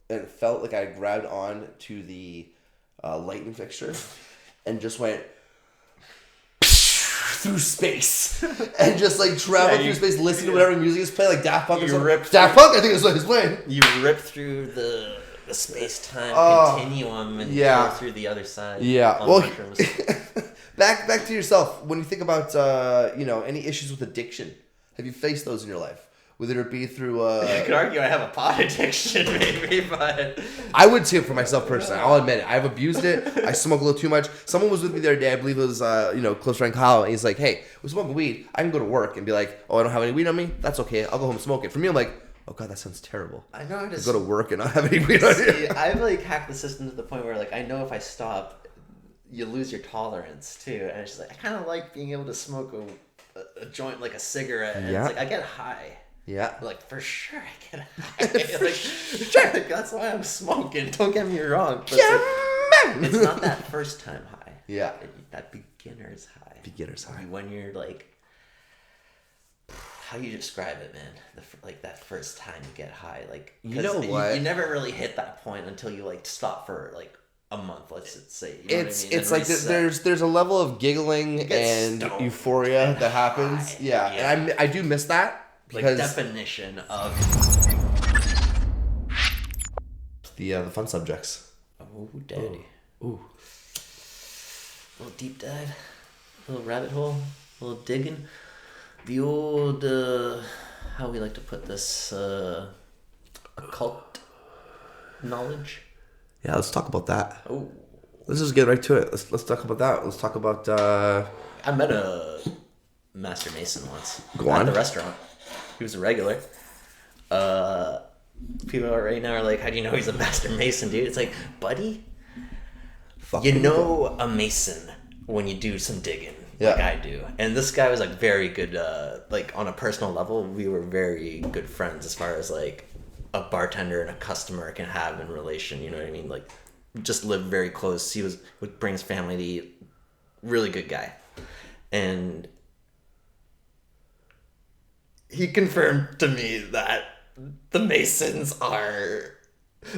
it felt like I grabbed on to the lighting fixture and just went through space and just like traveled through space, listening to whatever music is playing, like Daft Punk or something. Daft Punk, I think is what he's playing. You rip through the space-time continuum and go through the other side. Yeah. Well, back to yourself. When you think about any issues with addiction, have you faced those in your life? Whether it be through... You could argue I have a pot addiction, maybe, but... I would too, for myself personally. I'll admit it. I've abused it. I smoke a little too much. Someone was with me the other day. I believe it was, close friend Kyle. And he's like, hey, we're smoking weed. I can go to work and be like, oh, I don't have any weed on me? That's okay. I'll go home and smoke it. For me, I'm like, oh, God, that sounds terrible. I know. I go to work and not have any weed on me. I've, like, hacked the system to the point where, like, I know if I stop, you lose your tolerance, too. And it's just like, I kind of like being able to smoke a joint, like a cigarette. And it's like, I get high. Yeah. Like, for sure I get high. Like, sure, like, that's why I'm smoking. Don't get me wrong. But it's not that first time high. Yeah. That beginner's high. Beginner's high. When you're, like, how you describe it, man? That first time you get high. Like, you know what? You never really hit that point until you, like, stop for, like, a month, let's say. You know what I mean? It's like there's a level of giggling and euphoria that happens. High. Yeah. And I do miss that. Because like definition of the fun subjects. Oh, daddy. Ooh. A little deep dive, a little rabbit hole, a little digging. The old, how we like to put this, occult knowledge. Yeah, let's talk about that. Oh. Let's just get right to it. Let's talk about that. Let's talk about. I met a Master Mason once. At the restaurant. He was a regular. People right now are like, how do you know he's a Master Mason, dude? It's like, buddy, you know a Mason when you do some digging, like I do. And this guy was like very good, like on a personal level, we were very good friends as far as like a bartender and a customer can have in relation, you know what I mean? Like, just lived very close. He would bring his family to eat. Really good guy. And he confirmed to me that the Masons are,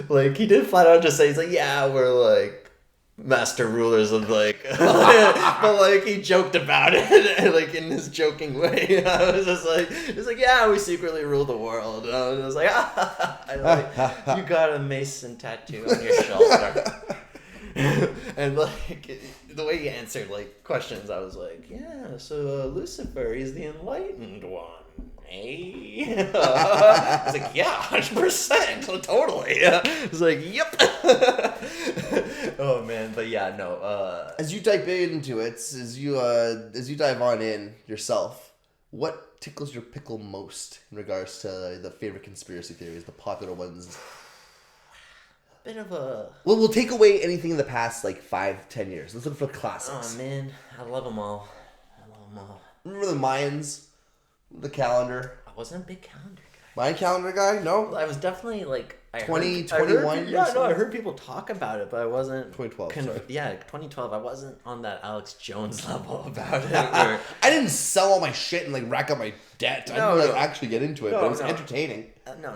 like, he did flat out just say, he's like, yeah, we're, like, master rulers of, like, but, like, he joked about it, like, in his joking way. I was just like, it's like, yeah, we secretly rule the world. And I was just like, like, you got a Mason tattoo on your shoulder. And, like, the way he answered, like, questions, I was like, yeah, so Lucifer, he's the enlightened one. Hey. I was like, yeah, 100%, totally. I was like, yep. Oh man, but yeah, no. As you dive into it, as you dive on in yourself, what tickles your pickle most in regards to the favorite conspiracy theories, the popular ones? Bit of a. Well, we'll take away anything in the past like 5-10 years. Let's look for classics. Oh man, I love them all. Remember the Mayans? The calendar. I wasn't a big calendar guy. Mayan calendar guy? No. I was definitely like 2021. I heard people talk about it, but I wasn't. 2012. Yeah, 2012. I wasn't on that Alex Jones level about it. I didn't sell all my shit and like rack up my debt. I didn't actually get into it, but it was entertaining. No.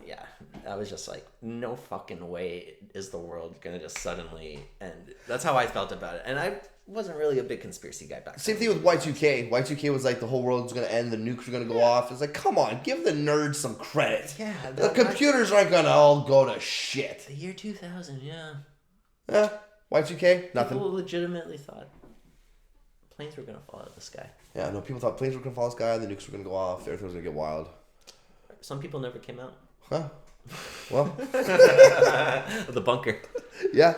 Yeah, I was just like, no fucking way is the world gonna just suddenly end. That's how I felt about it, and I wasn't really a big conspiracy guy back then. Same thing with Y2K. Y2K was like the whole world's gonna end, the nukes are gonna go off. It's like, come on, give the nerds some credit. Yeah, the computers aren't gonna all go to shit. The year 2000, yeah. Y2K, nothing. People legitimately thought planes were gonna fall out of the sky. Yeah, no, people thought planes were gonna fall out of the sky, the nukes were gonna go off, everything was gonna get wild. Some people never came out. Huh? Well, the bunker. Yeah,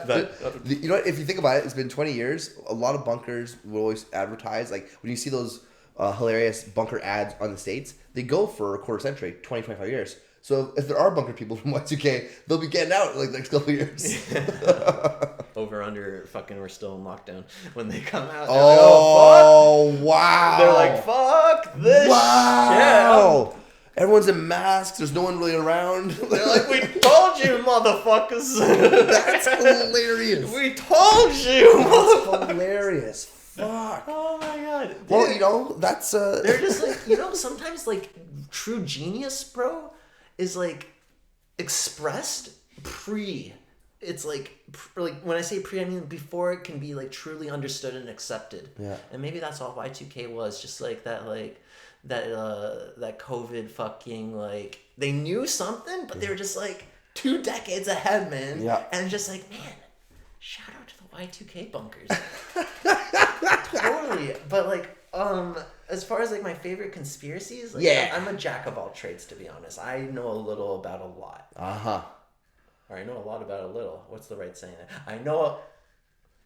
you know what? If you think about it, it's been 20 years. A lot of bunkers will always advertise. Like when you see those hilarious bunker ads on the States, they go for a quarter century, 20, 25 years. So if there are bunker people from Y2K, they'll be getting out in like the next couple of years. Over, under, fucking, we're still in lockdown when they come out. Oh, like, wow. They're like, fuck this shit. Everyone's in masks. There's no one really around. They're like, we told you, motherfuckers. That's hilarious. We told you, motherfuckers. That's hilarious. Fuck. Oh my god. Well, you know, that's they're just like, you know, sometimes like true genius, bro, is like expressed pre. It's like when I say pre, I mean before it can be like truly understood and accepted. Yeah. And maybe that's all Y2K was, just like that, like that COVID fucking, like, they knew something, but they were just like 2 decades ahead, man. Yeah. And just like, man, shout out to the Y2K bunkers. Totally. But like, as far as like my favorite conspiracies, like, yeah, I'm a jack of all trades, to be honest. I know a little about a lot. Or I know a lot about a little. What's the right saying? I know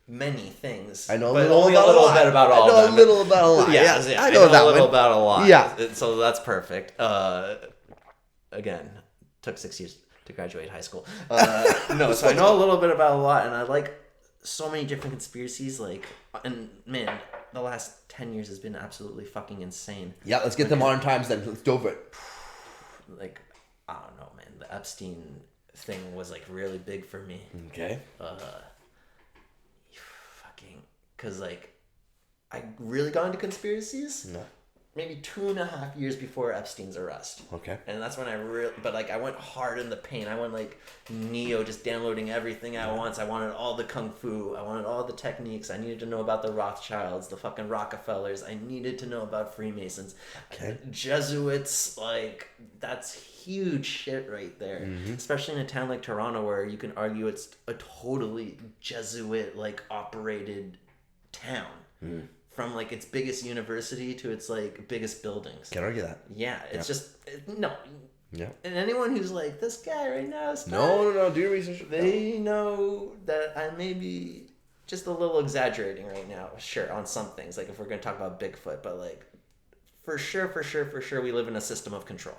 many things. I know but only a little bit about all of them. I know a little about a lot. Yeah, I know a little about a lot. Yeah. So that's perfect. Again, took 6 years to graduate high school. No, so I know a little bit about a lot, and I like so many different conspiracies. Like, and man, the last 10 years has been absolutely fucking insane. Yeah, let's get to modern times then. Let's go for it. Like, I don't know, man. The Epstein thing was like really big for me. Okay. Because like I really got into conspiracies maybe 2.5 years before Epstein's arrest. Okay. And that's when I really, but like I went hard in the paint. I went like Neo, just downloading everything at once. I wanted all the kung fu. I wanted all the techniques. I needed to know about the Rothschilds, the fucking Rockefellers. I needed to know about Freemasons. Okay. Jesuits, like, that's huge shit right there. Mm-hmm. Especially in a town like Toronto, where you can argue it's a totally Jesuit like operated town. From like its biggest university to its like biggest buildings. Can't argue that. Yeah, it's just no. Yeah. And anyone who's like, this guy right now is no, do your research. They know that I may be just a little exaggerating right now. Sure, on some things, like if we're gonna talk about Bigfoot, but like for sure, we live in a system of control.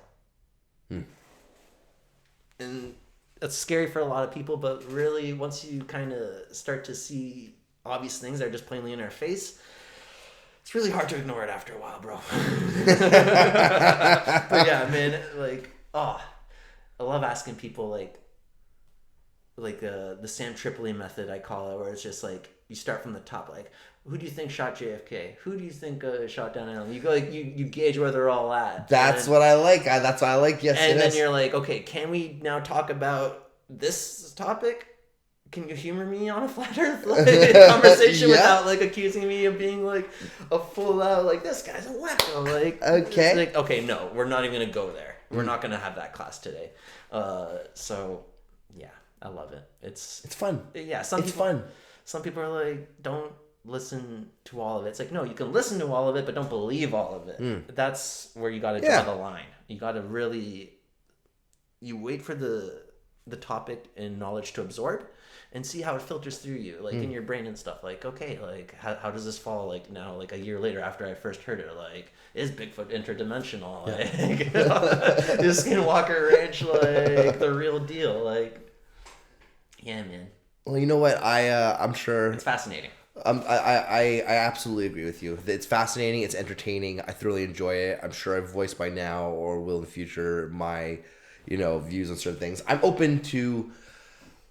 And that's scary for a lot of people, but really, once you kind of start to see obvious things that are just plainly in our face, it's really hard to ignore it after a while, bro. But yeah, man, like, I love asking people like the Sam Tripoli method, I call it, where it's just like you start from the top, like, who do you think shot JFK? Who do you think shot down Allen? You go like you gauge where they're all at. That's what I like. That's what I like. Yes, and then you're like, okay, can we now talk about this topic? Can you humor me on a flat earth conversation without like accusing me of being like a full out like, this guy's a wacko? Like, okay, like, okay, no, we're not even gonna go there. We're not gonna have that class today. So yeah, I love it. It's fun. Yeah, it's fun. Some people are like, don't listen to all of it. It's like, no, you can listen to all of it, but don't believe all of it. That's where you got to draw the line. You got to really, you wait for the topic and knowledge to absorb and see how it filters through you, like in your brain and stuff. Like, okay, like how does this fall, like now, like a year later after I first heard it, like, is Bigfoot interdimensional? Like, is Skinwalker Ranch like the real deal? Like, yeah, man. Well, you know what? I'm sure it's fascinating. I absolutely agree with you. It's fascinating. It's entertaining. I thoroughly enjoy it. I'm sure I've voiced by now or will in the future my, views on certain things. I'm open to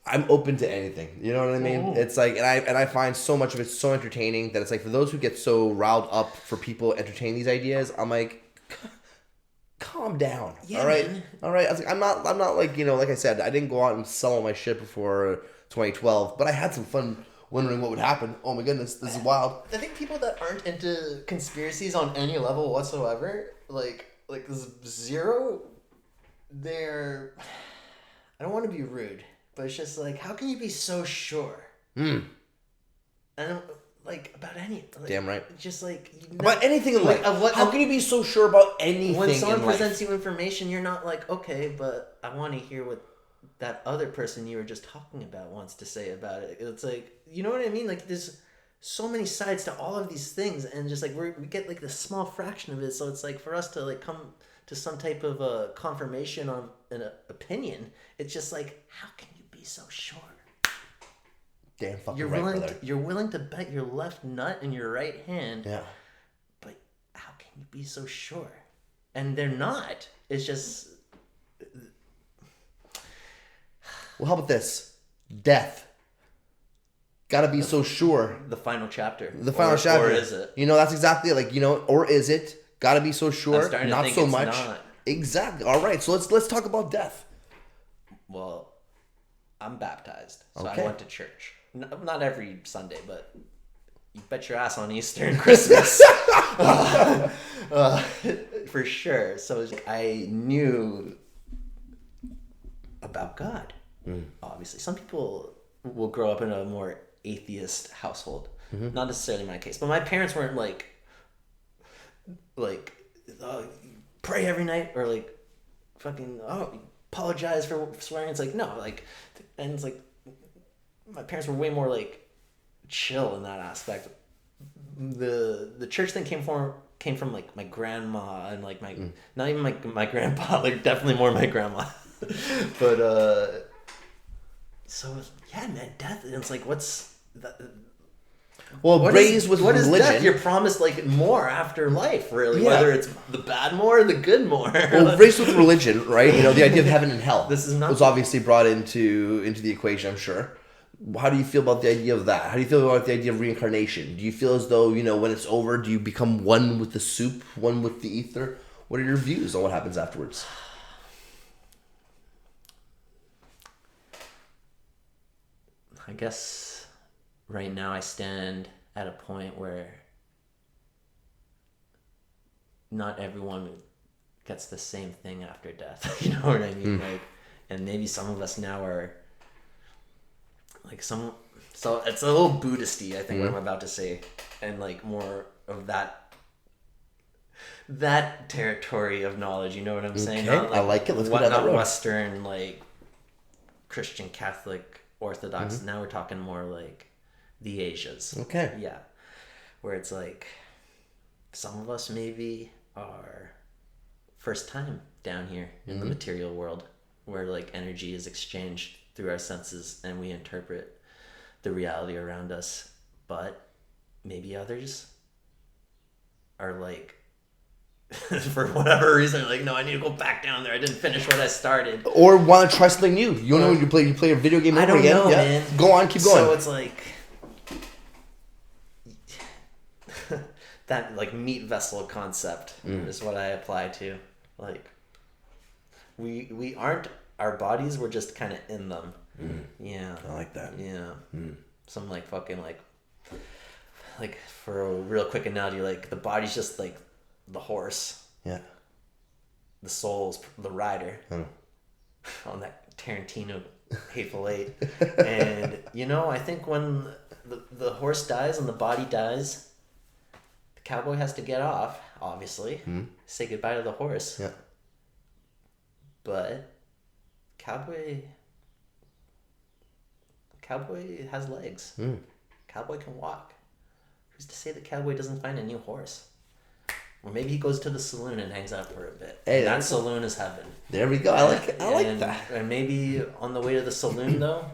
anything. You know what I mean? Oh. It's like, and I find so much of it so entertaining that it's like, for those who get so riled up for people entertaining these ideas, I'm like, calm down. Yeah, all right, man. All right. I was like, I'm not like, like I said, I didn't go out and sell all my shit before 2012, but I had some fun wondering what would happen. Oh my goodness, this is wild. I think people that aren't into conspiracies on any level whatsoever, like zero, they're... I don't want to be rude, but it's just like, how can you be so sure? And like about any, like, damn right. Just like about anything in life. How can you be so sure about anything? When someone presents you information, you're not like, okay, but I want to hear what that other person you were just talking about wants to say about it. It's like, you know what I mean? Like, there's so many sides to all of these things, and just like we get like this small fraction of it. So it's like for us to like come to some type of a confirmation on an opinion, it's just like, how can you be so sure? Damn fucking You're right, willing brother. you're willing to bet your left nut and your right hand. Yeah. But how can you be so sure? And they're not. It's just... Well, how about this? Death. Gotta be so sure. The final chapter. The final chapter. Or is it? You know, that's exactly like, you know, or is it? Gotta be so sure. I'm starting to not think so it's much. not. Exactly. All right. So let's talk about death. Well, I'm baptized, so Okay. I went to church. Not every Sunday, but you bet your ass on Easter and Christmas. For sure. So it's like I knew about God. Obviously, some people will grow up in a more atheist household. Not necessarily my case, but my parents weren't like pray every night or like fucking apologize for swearing. It's like no, like, and it's like my parents were way more like chill in that aspect. The church thing came from like my grandma and like my not even my grandpa, like definitely more my grandma. But so yeah, man, death. And it's like, what's that? Well, raised with what religion. Is death? You're promised like more after life, really. Yeah. Whether it's the bad more or the good more. Well, raised with religion, right? You know, the idea of heaven and hell. This is not- was obviously brought into the equation, I'm sure. How do you feel about the idea of that? How do you feel about the idea of reincarnation? Do you feel as though, you know, when it's over, do you become one with the soup, one with the ether? What are your views on what happens afterwards? I guess right now I stand at a point where not everyone gets the same thing after death. You know what I mean? Like, and maybe some of us now are like so it's a little Buddhist-y, I think, what I'm about to say, and like more of that territory of knowledge. You know what I'm saying? Okay, I like it. Let's go down that not road. Western, like Christian, Catholic, Orthodox. Now we're talking more like the Asias. Okay. Yeah. Where it's like some of us maybe are first time down here in the material world, where like energy is exchanged through our senses and we interpret the reality around us. But maybe others are like for whatever reason, like, no, I need to go back down there. I didn't finish what I started. Or want to try something new. You don't know when you play a video game over I don't again. know, Yeah. man. Go on, keep going. So it's like that like meat vessel concept is what I apply to. Like we aren't our bodies, we're just kind of in them. Yeah. I like that. Yeah. Some like fucking like for a real quick analogy, like the body's just like the horse. Yeah. The soul's the rider on that Tarantino Hateful Eight. And you know, I think when the horse dies and the body dies, the cowboy has to get off, obviously, say goodbye to the horse. Yeah. But cowboy has legs. Cowboy can walk. Who's to say the cowboy doesn't find a new horse? Or maybe he goes to the saloon and hangs out for a bit. Hey, that saloon is heaven. There we go. I like it. I like that. And maybe on the way to the saloon, though,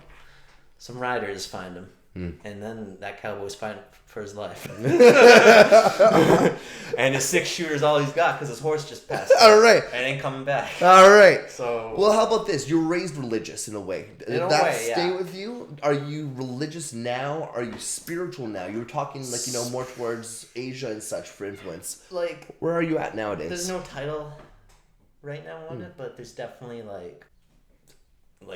some riders find him. And then that cowboy's fighting for his life. And his 6-shooter's all he's got because his horse just passed. All right. And ain't coming back. All right. So, well, how about this? You're raised religious in a way. Did a that way, stay yeah. with you? Are you religious now? Are you spiritual now? You were talking like, you know, more towards Asia and such for influence. like, Where are you at nowadays? there's no title right now on it, but there's definitely like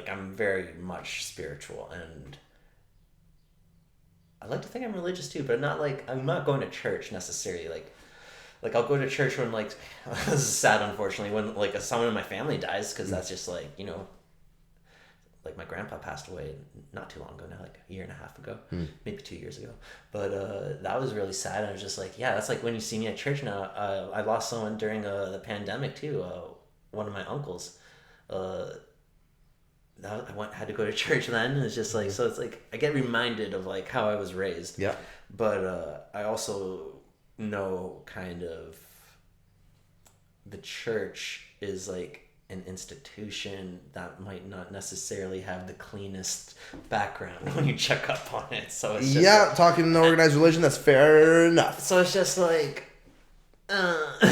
I'm very much spiritual, and I like to think I'm religious too, but not like I'm not going to church necessarily. Like I'll go to church when like this is sad, unfortunately, when like someone in my family dies, because that's just like, you know, like my grandpa passed away not too long ago now, like a year and a half ago, maybe 2 years ago. But that was really sad. I was just like, yeah, that's like when you see me at church now. I lost someone during the pandemic too. One of my uncles. Had to go to church then. And it's just like, so it's like I get reminded of like how I was raised. Yeah. But I also know kind of the church is like an institution that might not necessarily have the cleanest background when you check up on it. So it's just talking an organized religion, that's fair enough. So it's just like, What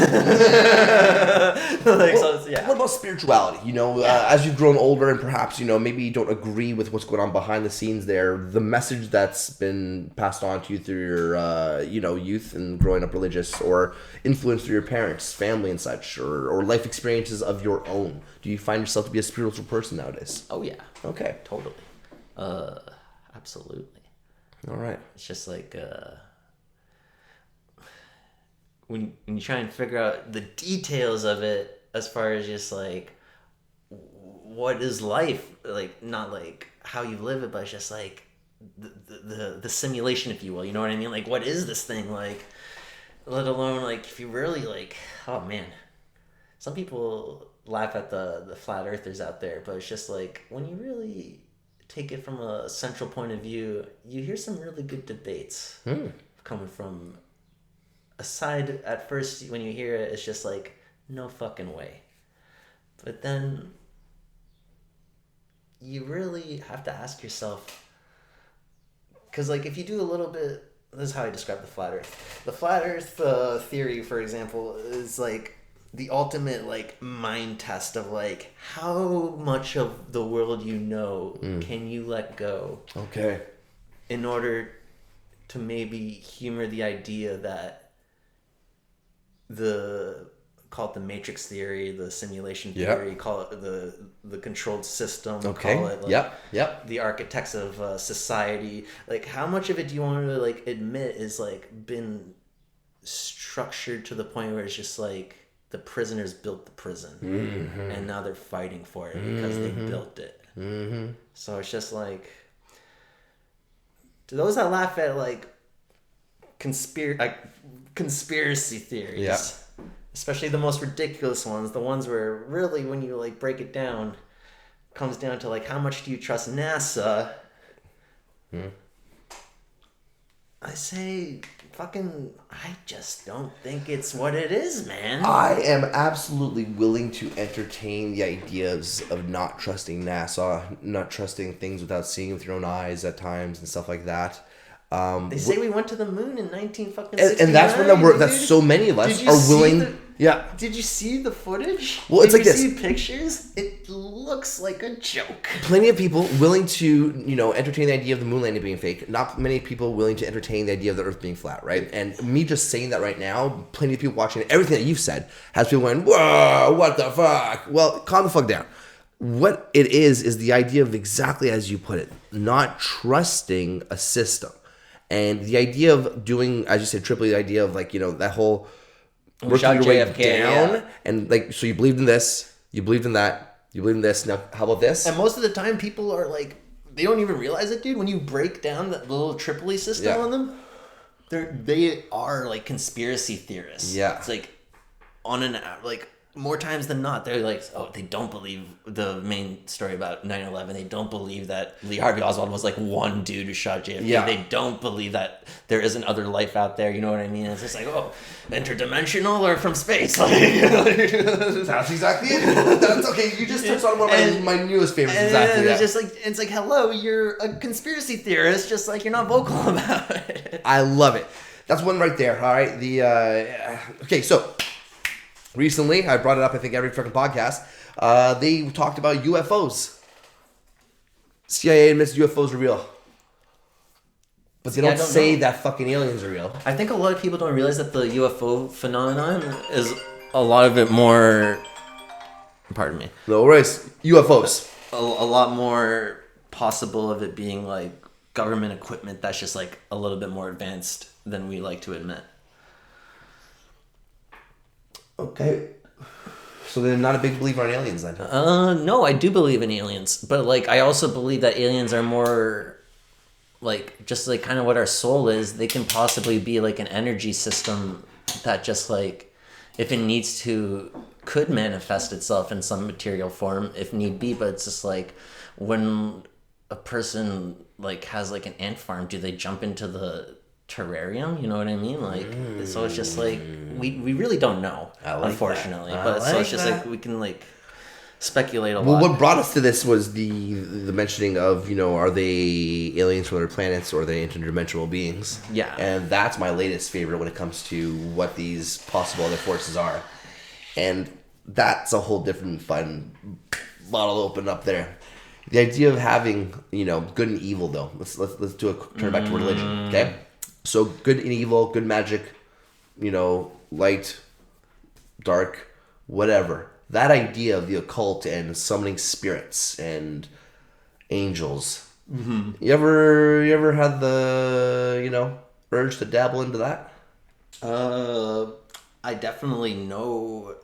about spirituality? You know, as you've grown older and perhaps, you know, maybe you don't agree with what's going on behind the scenes there, the message that's been passed on to you through your, you know, youth and growing up religious, or influence through your parents, family and such, or life experiences of your own. Do you find yourself to be a spiritual person nowadays? Oh, yeah. Okay. Totally. Absolutely. All right. It's just like, when you try and figure out the details of it, as far as just like what is life, like not like how you live it, but it's just like the simulation, if you will, you know what I mean? Like, what is this thing like? Let alone like if you really like, oh man, some people laugh at the flat earthers out there, but it's just like when you really take it from a central point of view, you hear some really good debates coming from. Aside at first when you hear it, it's just like, no fucking way. But then you really have to ask yourself, because like if you do a little bit, this is how I describe the flat earth. The flat earth theory, for example, is like the ultimate like mind test of like how much of the world you know can you let go. Okay. In order to maybe humor the idea that call it the matrix theory, the simulation theory, call it the controlled system, call it like the architects of society. Like how much of it do you want to like admit is like been structured to the point where it's just like the prisoners built the prison and now they're fighting for it because they built it. So it's just like, to those that laugh at like conspiracy theories, especially the most ridiculous ones, the ones where really when you like break it down, it comes down to like how much do you trust NASA. I say I just don't think it's what it is, man. I am absolutely willing to entertain the ideas of not trusting NASA, not trusting things without seeing with your own eyes at times and stuff like that. They say we went to the moon in 1969. And that's when that's so many of us are willing. Did you see the footage? Well, it's like this. Did you see pictures? It looks like a joke. Plenty of people willing to, you know, entertain the idea of the moon landing being fake. Not many people willing to entertain the idea of the Earth being flat, right? And me just saying that right now, plenty of people watching everything that you've said has people going, whoa, what the fuck? Well, calm the fuck down. What it is the idea of exactly as you put it, not trusting a system. And the idea of doing, as you said, triply, the idea of like, you know, that whole working your way down, and like, so you believed in this, you believed in that, you believed in this. Now, how about this? And most of the time, people are like, they don't even realize it, dude. When you break down that little triply system on them, they are like conspiracy theorists. Yeah, it's like like more times than not, they're like, oh, they don't believe the main story about 9/11. They don't believe that Lee Harvey Oswald was like one dude who shot JFK. Yeah. They don't believe that there isn't other life out there. You know what I mean? It's just like, oh, interdimensional or from space. That's exactly it. That's okay. You just touched on one of my newest favorites. Exactly. It's just like, it's like, hello, you're a conspiracy theorist, just like you're not vocal about it. I love it. That's one right there. All right. Okay, so. Recently, I brought it up, I think, every freaking podcast. They talked about UFOs. CIA admits UFOs are real. But they don't say that fucking aliens are real. I think a lot of people don't realize that the UFO phenomenon is a lot of it more... Pardon me. No worries. UFOs. A lot more possible of it being, like, government equipment that's just like a little bit more advanced than we like to admit. Okay. So they're not a big believer in aliens then? No, I do believe in aliens, but like I also believe that aliens are more like just like kind of what our soul is. They can possibly be like an energy system that just like if it needs to could manifest itself in some material form if need be, but it's just like when a person like has like an ant farm, do they jump into the terrarium? You know what I mean? Like so it's just like we really don't know, unfortunately. But so it's just like we can like speculate a lot. Well, what brought us to this was the mentioning of, you know, are they aliens from other planets or are they interdimensional beings? Yeah. And that's my latest favorite when it comes to what these possible other forces are. And that's a whole different fun bottle to open up there. The idea of having, you know, good and evil though. Let's do a turn back to religion, okay? So good and evil, good magic, you know, light, dark, whatever. That idea of the occult and summoning spirits and angels. Mm-hmm. You ever had the, you know, urge to dabble into that? I definitely know.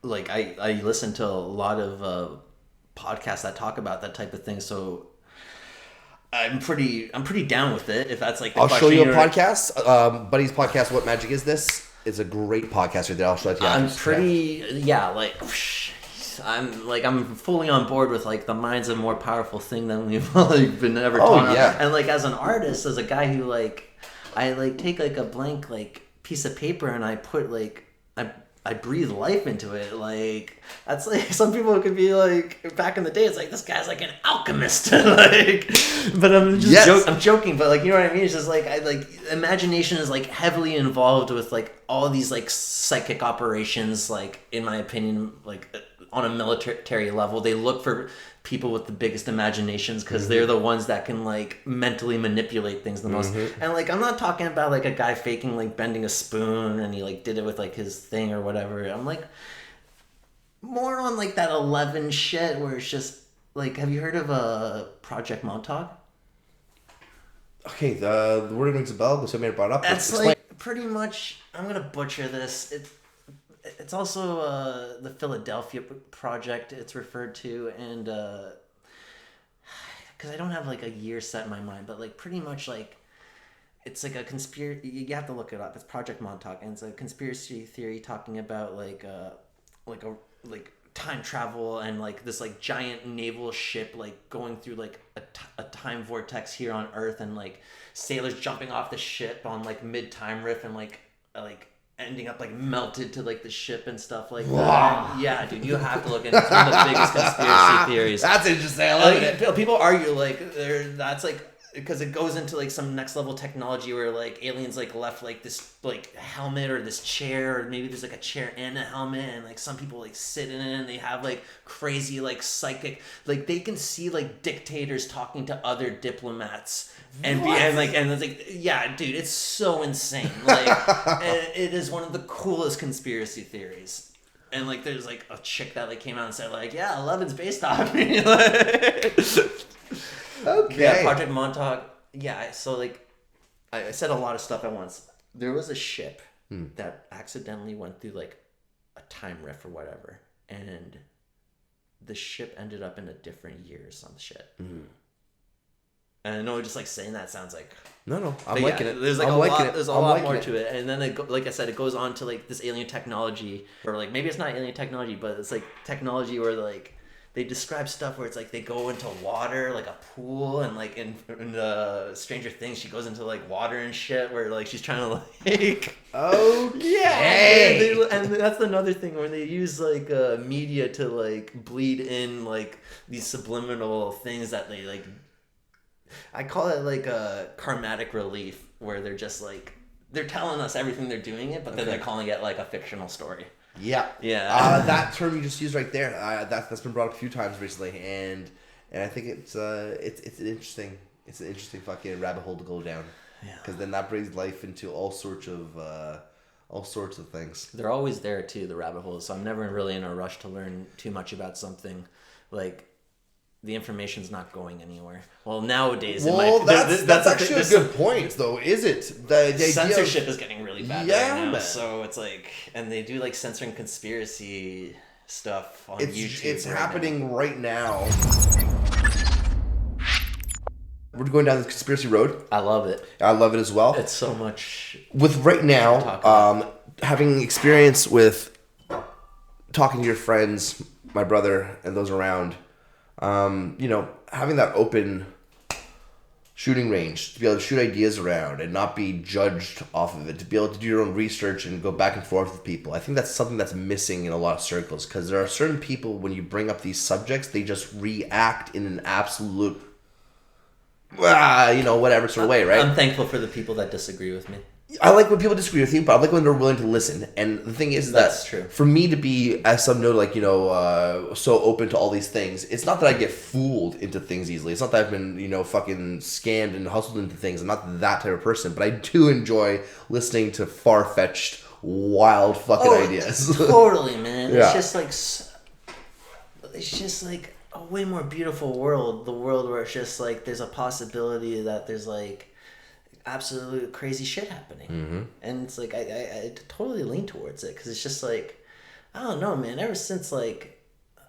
Like I listen to a lot of podcasts that talk about that type of thing. So I'm pretty down with it. If that's like the I'll question show you a podcast. Buddy's podcast. What Magic Is This? It's a great podcast right there. I'll show it to you. I'm pretty I'm fully on board with like the mind's a more powerful thing than we've like been ever taught. Yeah. And like as an artist, as a guy who like I like take like a blank like piece of paper and I put like I breathe life into it. Like that's like some people could be like back in the day. It's like this guy's like an alchemist. Like, but I'm just I'm joking. But like you know what I mean? It's just like I like imagination is like heavily involved with like all these like psychic operations. Like in my opinion, like on a military level, they look for people with the biggest imaginations because they're the ones that can like mentally manipulate things the most. And like I'm not talking about like a guy faking like bending a spoon and he like did it with like his thing or whatever. I'm like more on like that 11 shit where it's just like, have you heard of Project Montauk? Okay, the word rings a bell. Because somebody brought it up. That's like pretty much. I'm gonna butcher this. It's also the Philadelphia Project it's referred to, and because I don't have like a year set in my mind, but like pretty much like it's like a conspiracy. You have to look it up. It's Project Montauk, and it's a conspiracy theory talking about like time travel and like this like giant naval ship like going through like a time vortex here on Earth, and like sailors jumping off the ship on like mid time riff and like ending up like melted to like the ship and stuff like that. Yeah, dude, you have to look into it. It's one of the biggest conspiracy theories. That's interesting. I love it. People argue like that's like because it goes into like some next level technology where like aliens like left like this like helmet or this chair, or maybe there's like a chair and a helmet, and like some people like sit in it and they have like crazy like psychic, like they can see like dictators talking to other diplomats. And it's like, yeah, dude, it's so insane. Like, and it is one of the coolest conspiracy theories. And like, there's like a chick that like came out and said like, yeah, 11's based on me. Okay. Yeah, Project Montauk. Yeah, so like, I said a lot of stuff at once. There was a ship that accidentally went through like a time rift or whatever, and the ship ended up in a different year or some shit. And I know just like saying that sounds like no, I'm liking it. There's like there's a lot more to it, and then like I said, it goes on to like this alien technology, or like maybe it's not alien technology, but it's like technology where like they describe stuff where it's like they go into water, like a pool, and like in Stranger Things, she goes into like water and shit, where like she's trying to like and that's another thing where they use like media to like bleed in like these subliminal things that they like. I call it like a karmatic relief, where they're just like they're telling us everything they're doing it, but then they're calling it like a fictional story. Yeah. That term you just used right there, that's been brought up a few times recently, and I think it's an interesting fucking rabbit hole to go down. Yeah. Because then that brings life into all sorts of things. They're always there too, the rabbit holes. So I'm never really in a rush to learn too much about something. Like the information's not going anywhere. Well, nowadays, Well, that's actually a good point, though, is it? The idea censorship is getting really bad right now. man. So it's like, and they do like censoring conspiracy stuff on YouTube. It's right happening now. right now. We're going down the conspiracy road. I love it. I love it as well. It's so much. With right now, having experience with talking to your friends, my brother, and those around, having that open shooting range to be able to shoot ideas around and not be judged off of it, to be able to do your own research and go back and forth with people. I think that's something that's missing in a lot of circles, because there are certain people, when you bring up these subjects, they just react in an absolute whatever sort of way, right? I'm thankful for the people that disagree with me. I like when people disagree with you, but I like when they're willing to listen. And the thing is That's that true. For me to be, as some know, so open to all these things, it's not that I get fooled into things easily. It's not that I've been, fucking scammed and hustled into things. I'm not that type of person, but I do enjoy listening to far-fetched, wild fucking ideas. Totally, man. Yeah. It's just like a way more beautiful world. The world where it's just like there's a possibility that there's like absolute crazy shit happening, and it's like I totally lean towards it, because it's just like, I don't know, man, ever since like,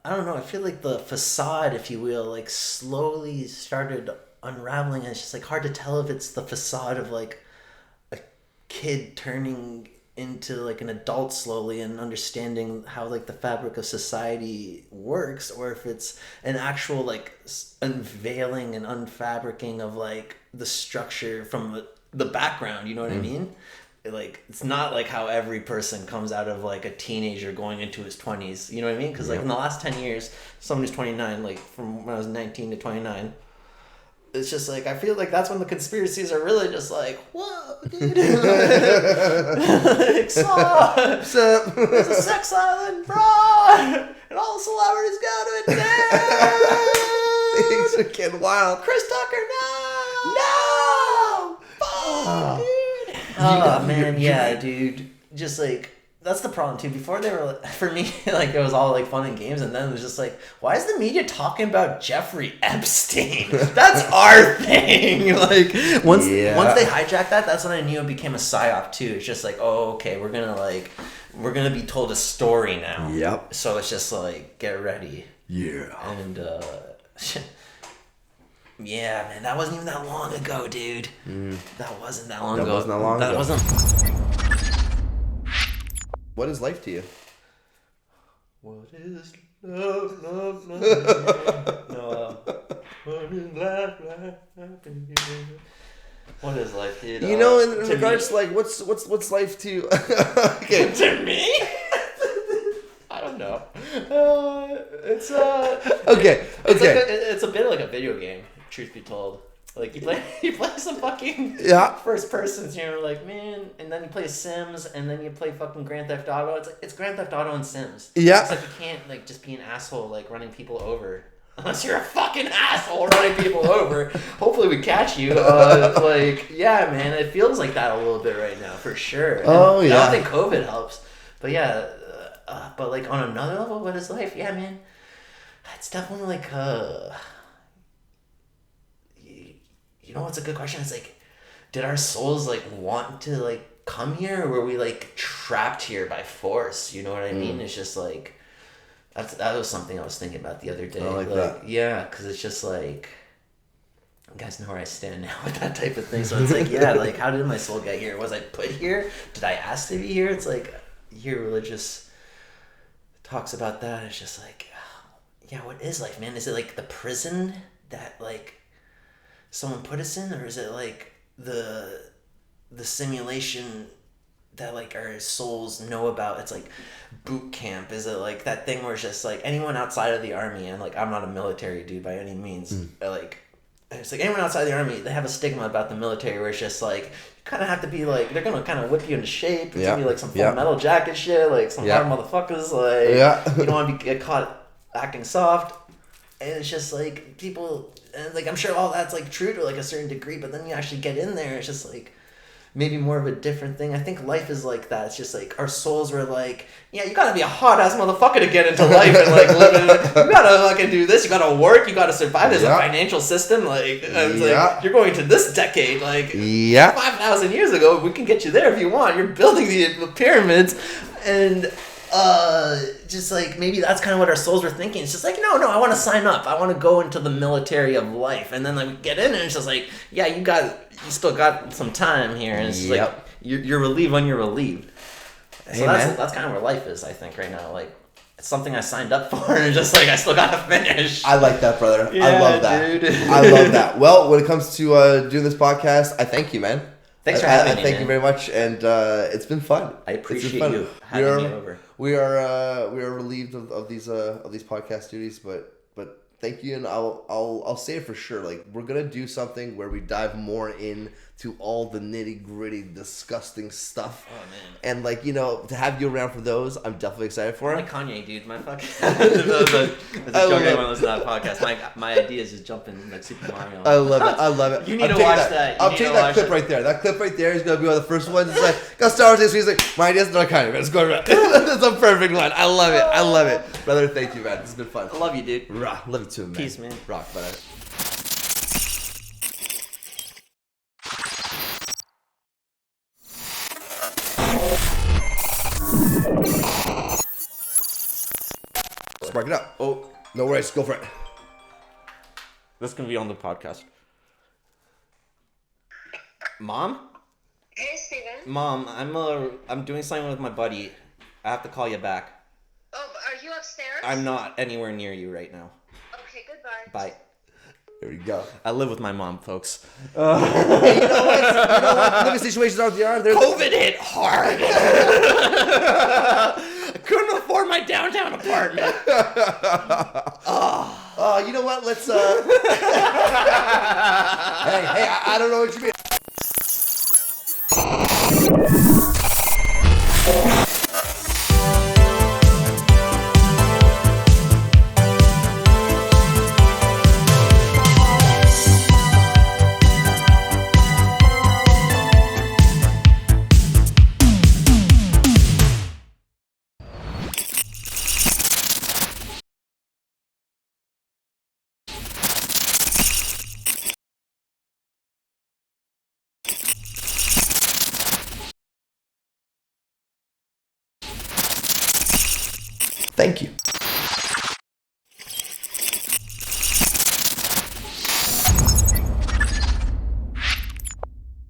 I don't know, I feel like the facade, if you will, like slowly started unraveling, and it's just like hard to tell if it's the facade of like a kid turning into like an adult slowly and understanding how like the fabric of society works, or if it's an actual like unveiling and unfabricating of like the structure from the background, you know what I mean? Like, it's not like how every person comes out of like a teenager going into his 20s, you know what I mean? Because like in the last 10 years, someone who's 29, like from when I was 19 to 29, it's just like, I feel like that's when the conspiracies are really just like, whoa, dude. Like, so, there's a sex island, bro, and all the celebrities go to it now. Things are getting wild. Chris Tucker, no! Fuck, dude. Oh, man, yeah, dude. Just like, that's the problem too. Before they were, for me, like it was all like fun and games, and then it was just like, why is the media talking about Jeffrey Epstein? That's our thing. Like once they hijacked that, that's when I knew it became a psyop too. It's just like, oh, okay, we're gonna be told a story now. Yep. So it's just like, get ready. Yeah. And yeah, man, that wasn't even that long ago, dude. That wasn't that long ago. Wasn't that long That ago. wasn't. What is life to you? What is love? No. What is life What is life, dude? In regards to like, what's life to you? Okay. To me? I don't know. It's Okay. It's a bit like a video game. Truth be told. Like you play some fucking first persons, like, man, and then you play Sims, and then you play fucking Grand Theft Auto. It's Grand Theft Auto and Sims. Yeah. It's like you can't like just be an asshole like running people over. Unless you're a fucking asshole running people over. Hopefully we catch you. Yeah, man, it feels like that a little bit right now, for sure. And I don't think COVID helps. But yeah, but like on another level, what is life? Yeah, man, it's definitely like you know what's a good question? It's like, did our souls like want to like come here, or were we like trapped here by force? You know what I mean? It's just like that was something I was thinking about the other day. I like that. Yeah, because it's just like, you guys know where I stand now with that type of thing. So it's like, yeah, like how did my soul get here? Was I put here? Did I ask to be here? It's like, here religious talks about that. It's just like, yeah, what is life, man? Is it like the prison that like someone put us in, or is it like the simulation that like our souls know about? It's like boot camp. Is it like that thing where it's just like anyone outside of the army, and like I'm not a military dude by any means, like it's like anyone outside the army, they have a stigma about the military where it's just like you kind of have to be like, they're gonna kind of whip you into shape. It's gonna be like some full metal jacket shit, like some hard motherfuckers, like you don't want to get caught acting soft. And it's just like people, and like I'm sure all that's like true to like a certain degree, but then you actually get in there, it's just like maybe more of a different thing. I think life is like that. It's just like our souls were like, yeah, you gotta be a hot ass motherfucker to get into life and like live in it. You gotta fucking do this. You gotta work. You gotta survive. There's a financial system. Like, it's like you're going to this decade. Like 5,000 years ago, we can get you there if you want. You're building the pyramids, and just like maybe that's kind of what our souls were thinking. It's just like, no, I want to sign up. I want to go into the military of life, and then like we get in, and it's just like, yeah, you still got some time here, and it's like you're relieved when you're relieved. So that's kind of where life is, I think, right now. Like, it's something I signed up for, and just like I still gotta finish. I like that, brother. Yeah, I love that. Dude. I love that. Well, when it comes to doing this podcast, I thank you, man. Thanks for having me. Thank you very much, and it's been fun. I appreciate you having me over. We are relieved of these podcast duties, but thank you, and I'll say it for sure. Like, we're gonna do something where we dive more in to all the nitty gritty, disgusting stuff. Oh man! And like, you know, to have you around for those, I'm definitely excited for it. Like Kanye, dude, my fucking. That's a joke. Everyone listen to that podcast. My idea is just jumping like Super Mario. I love it. I love it. You need to watch that. I'll take that clip right there. That clip right there is gonna be one of the first ones. It's like, got Star Wars this week. He's like, my idea's not Kanye, man. Let's go around. That's a perfect one. I love it. I love it, brother. Thank you, man. This has been fun. I love you, dude. Rock. Love you too, man. Peace, man. Rock, brother. Spark it up. Oh, no worries. Go for it. this can be on the podcast. Mom? Hey, Steven. Mom, I'm doing something with my buddy. I have to call you back. Oh, are you upstairs? I'm not anywhere near you right now. Okay, goodbye. Bye. There we go. I live with my mom, folks. Hey, you know what? Living situations out there. COVID hit hard. I couldn't afford my downtown apartment. You know what? Let's. Hey, I don't know what you mean. Thank you.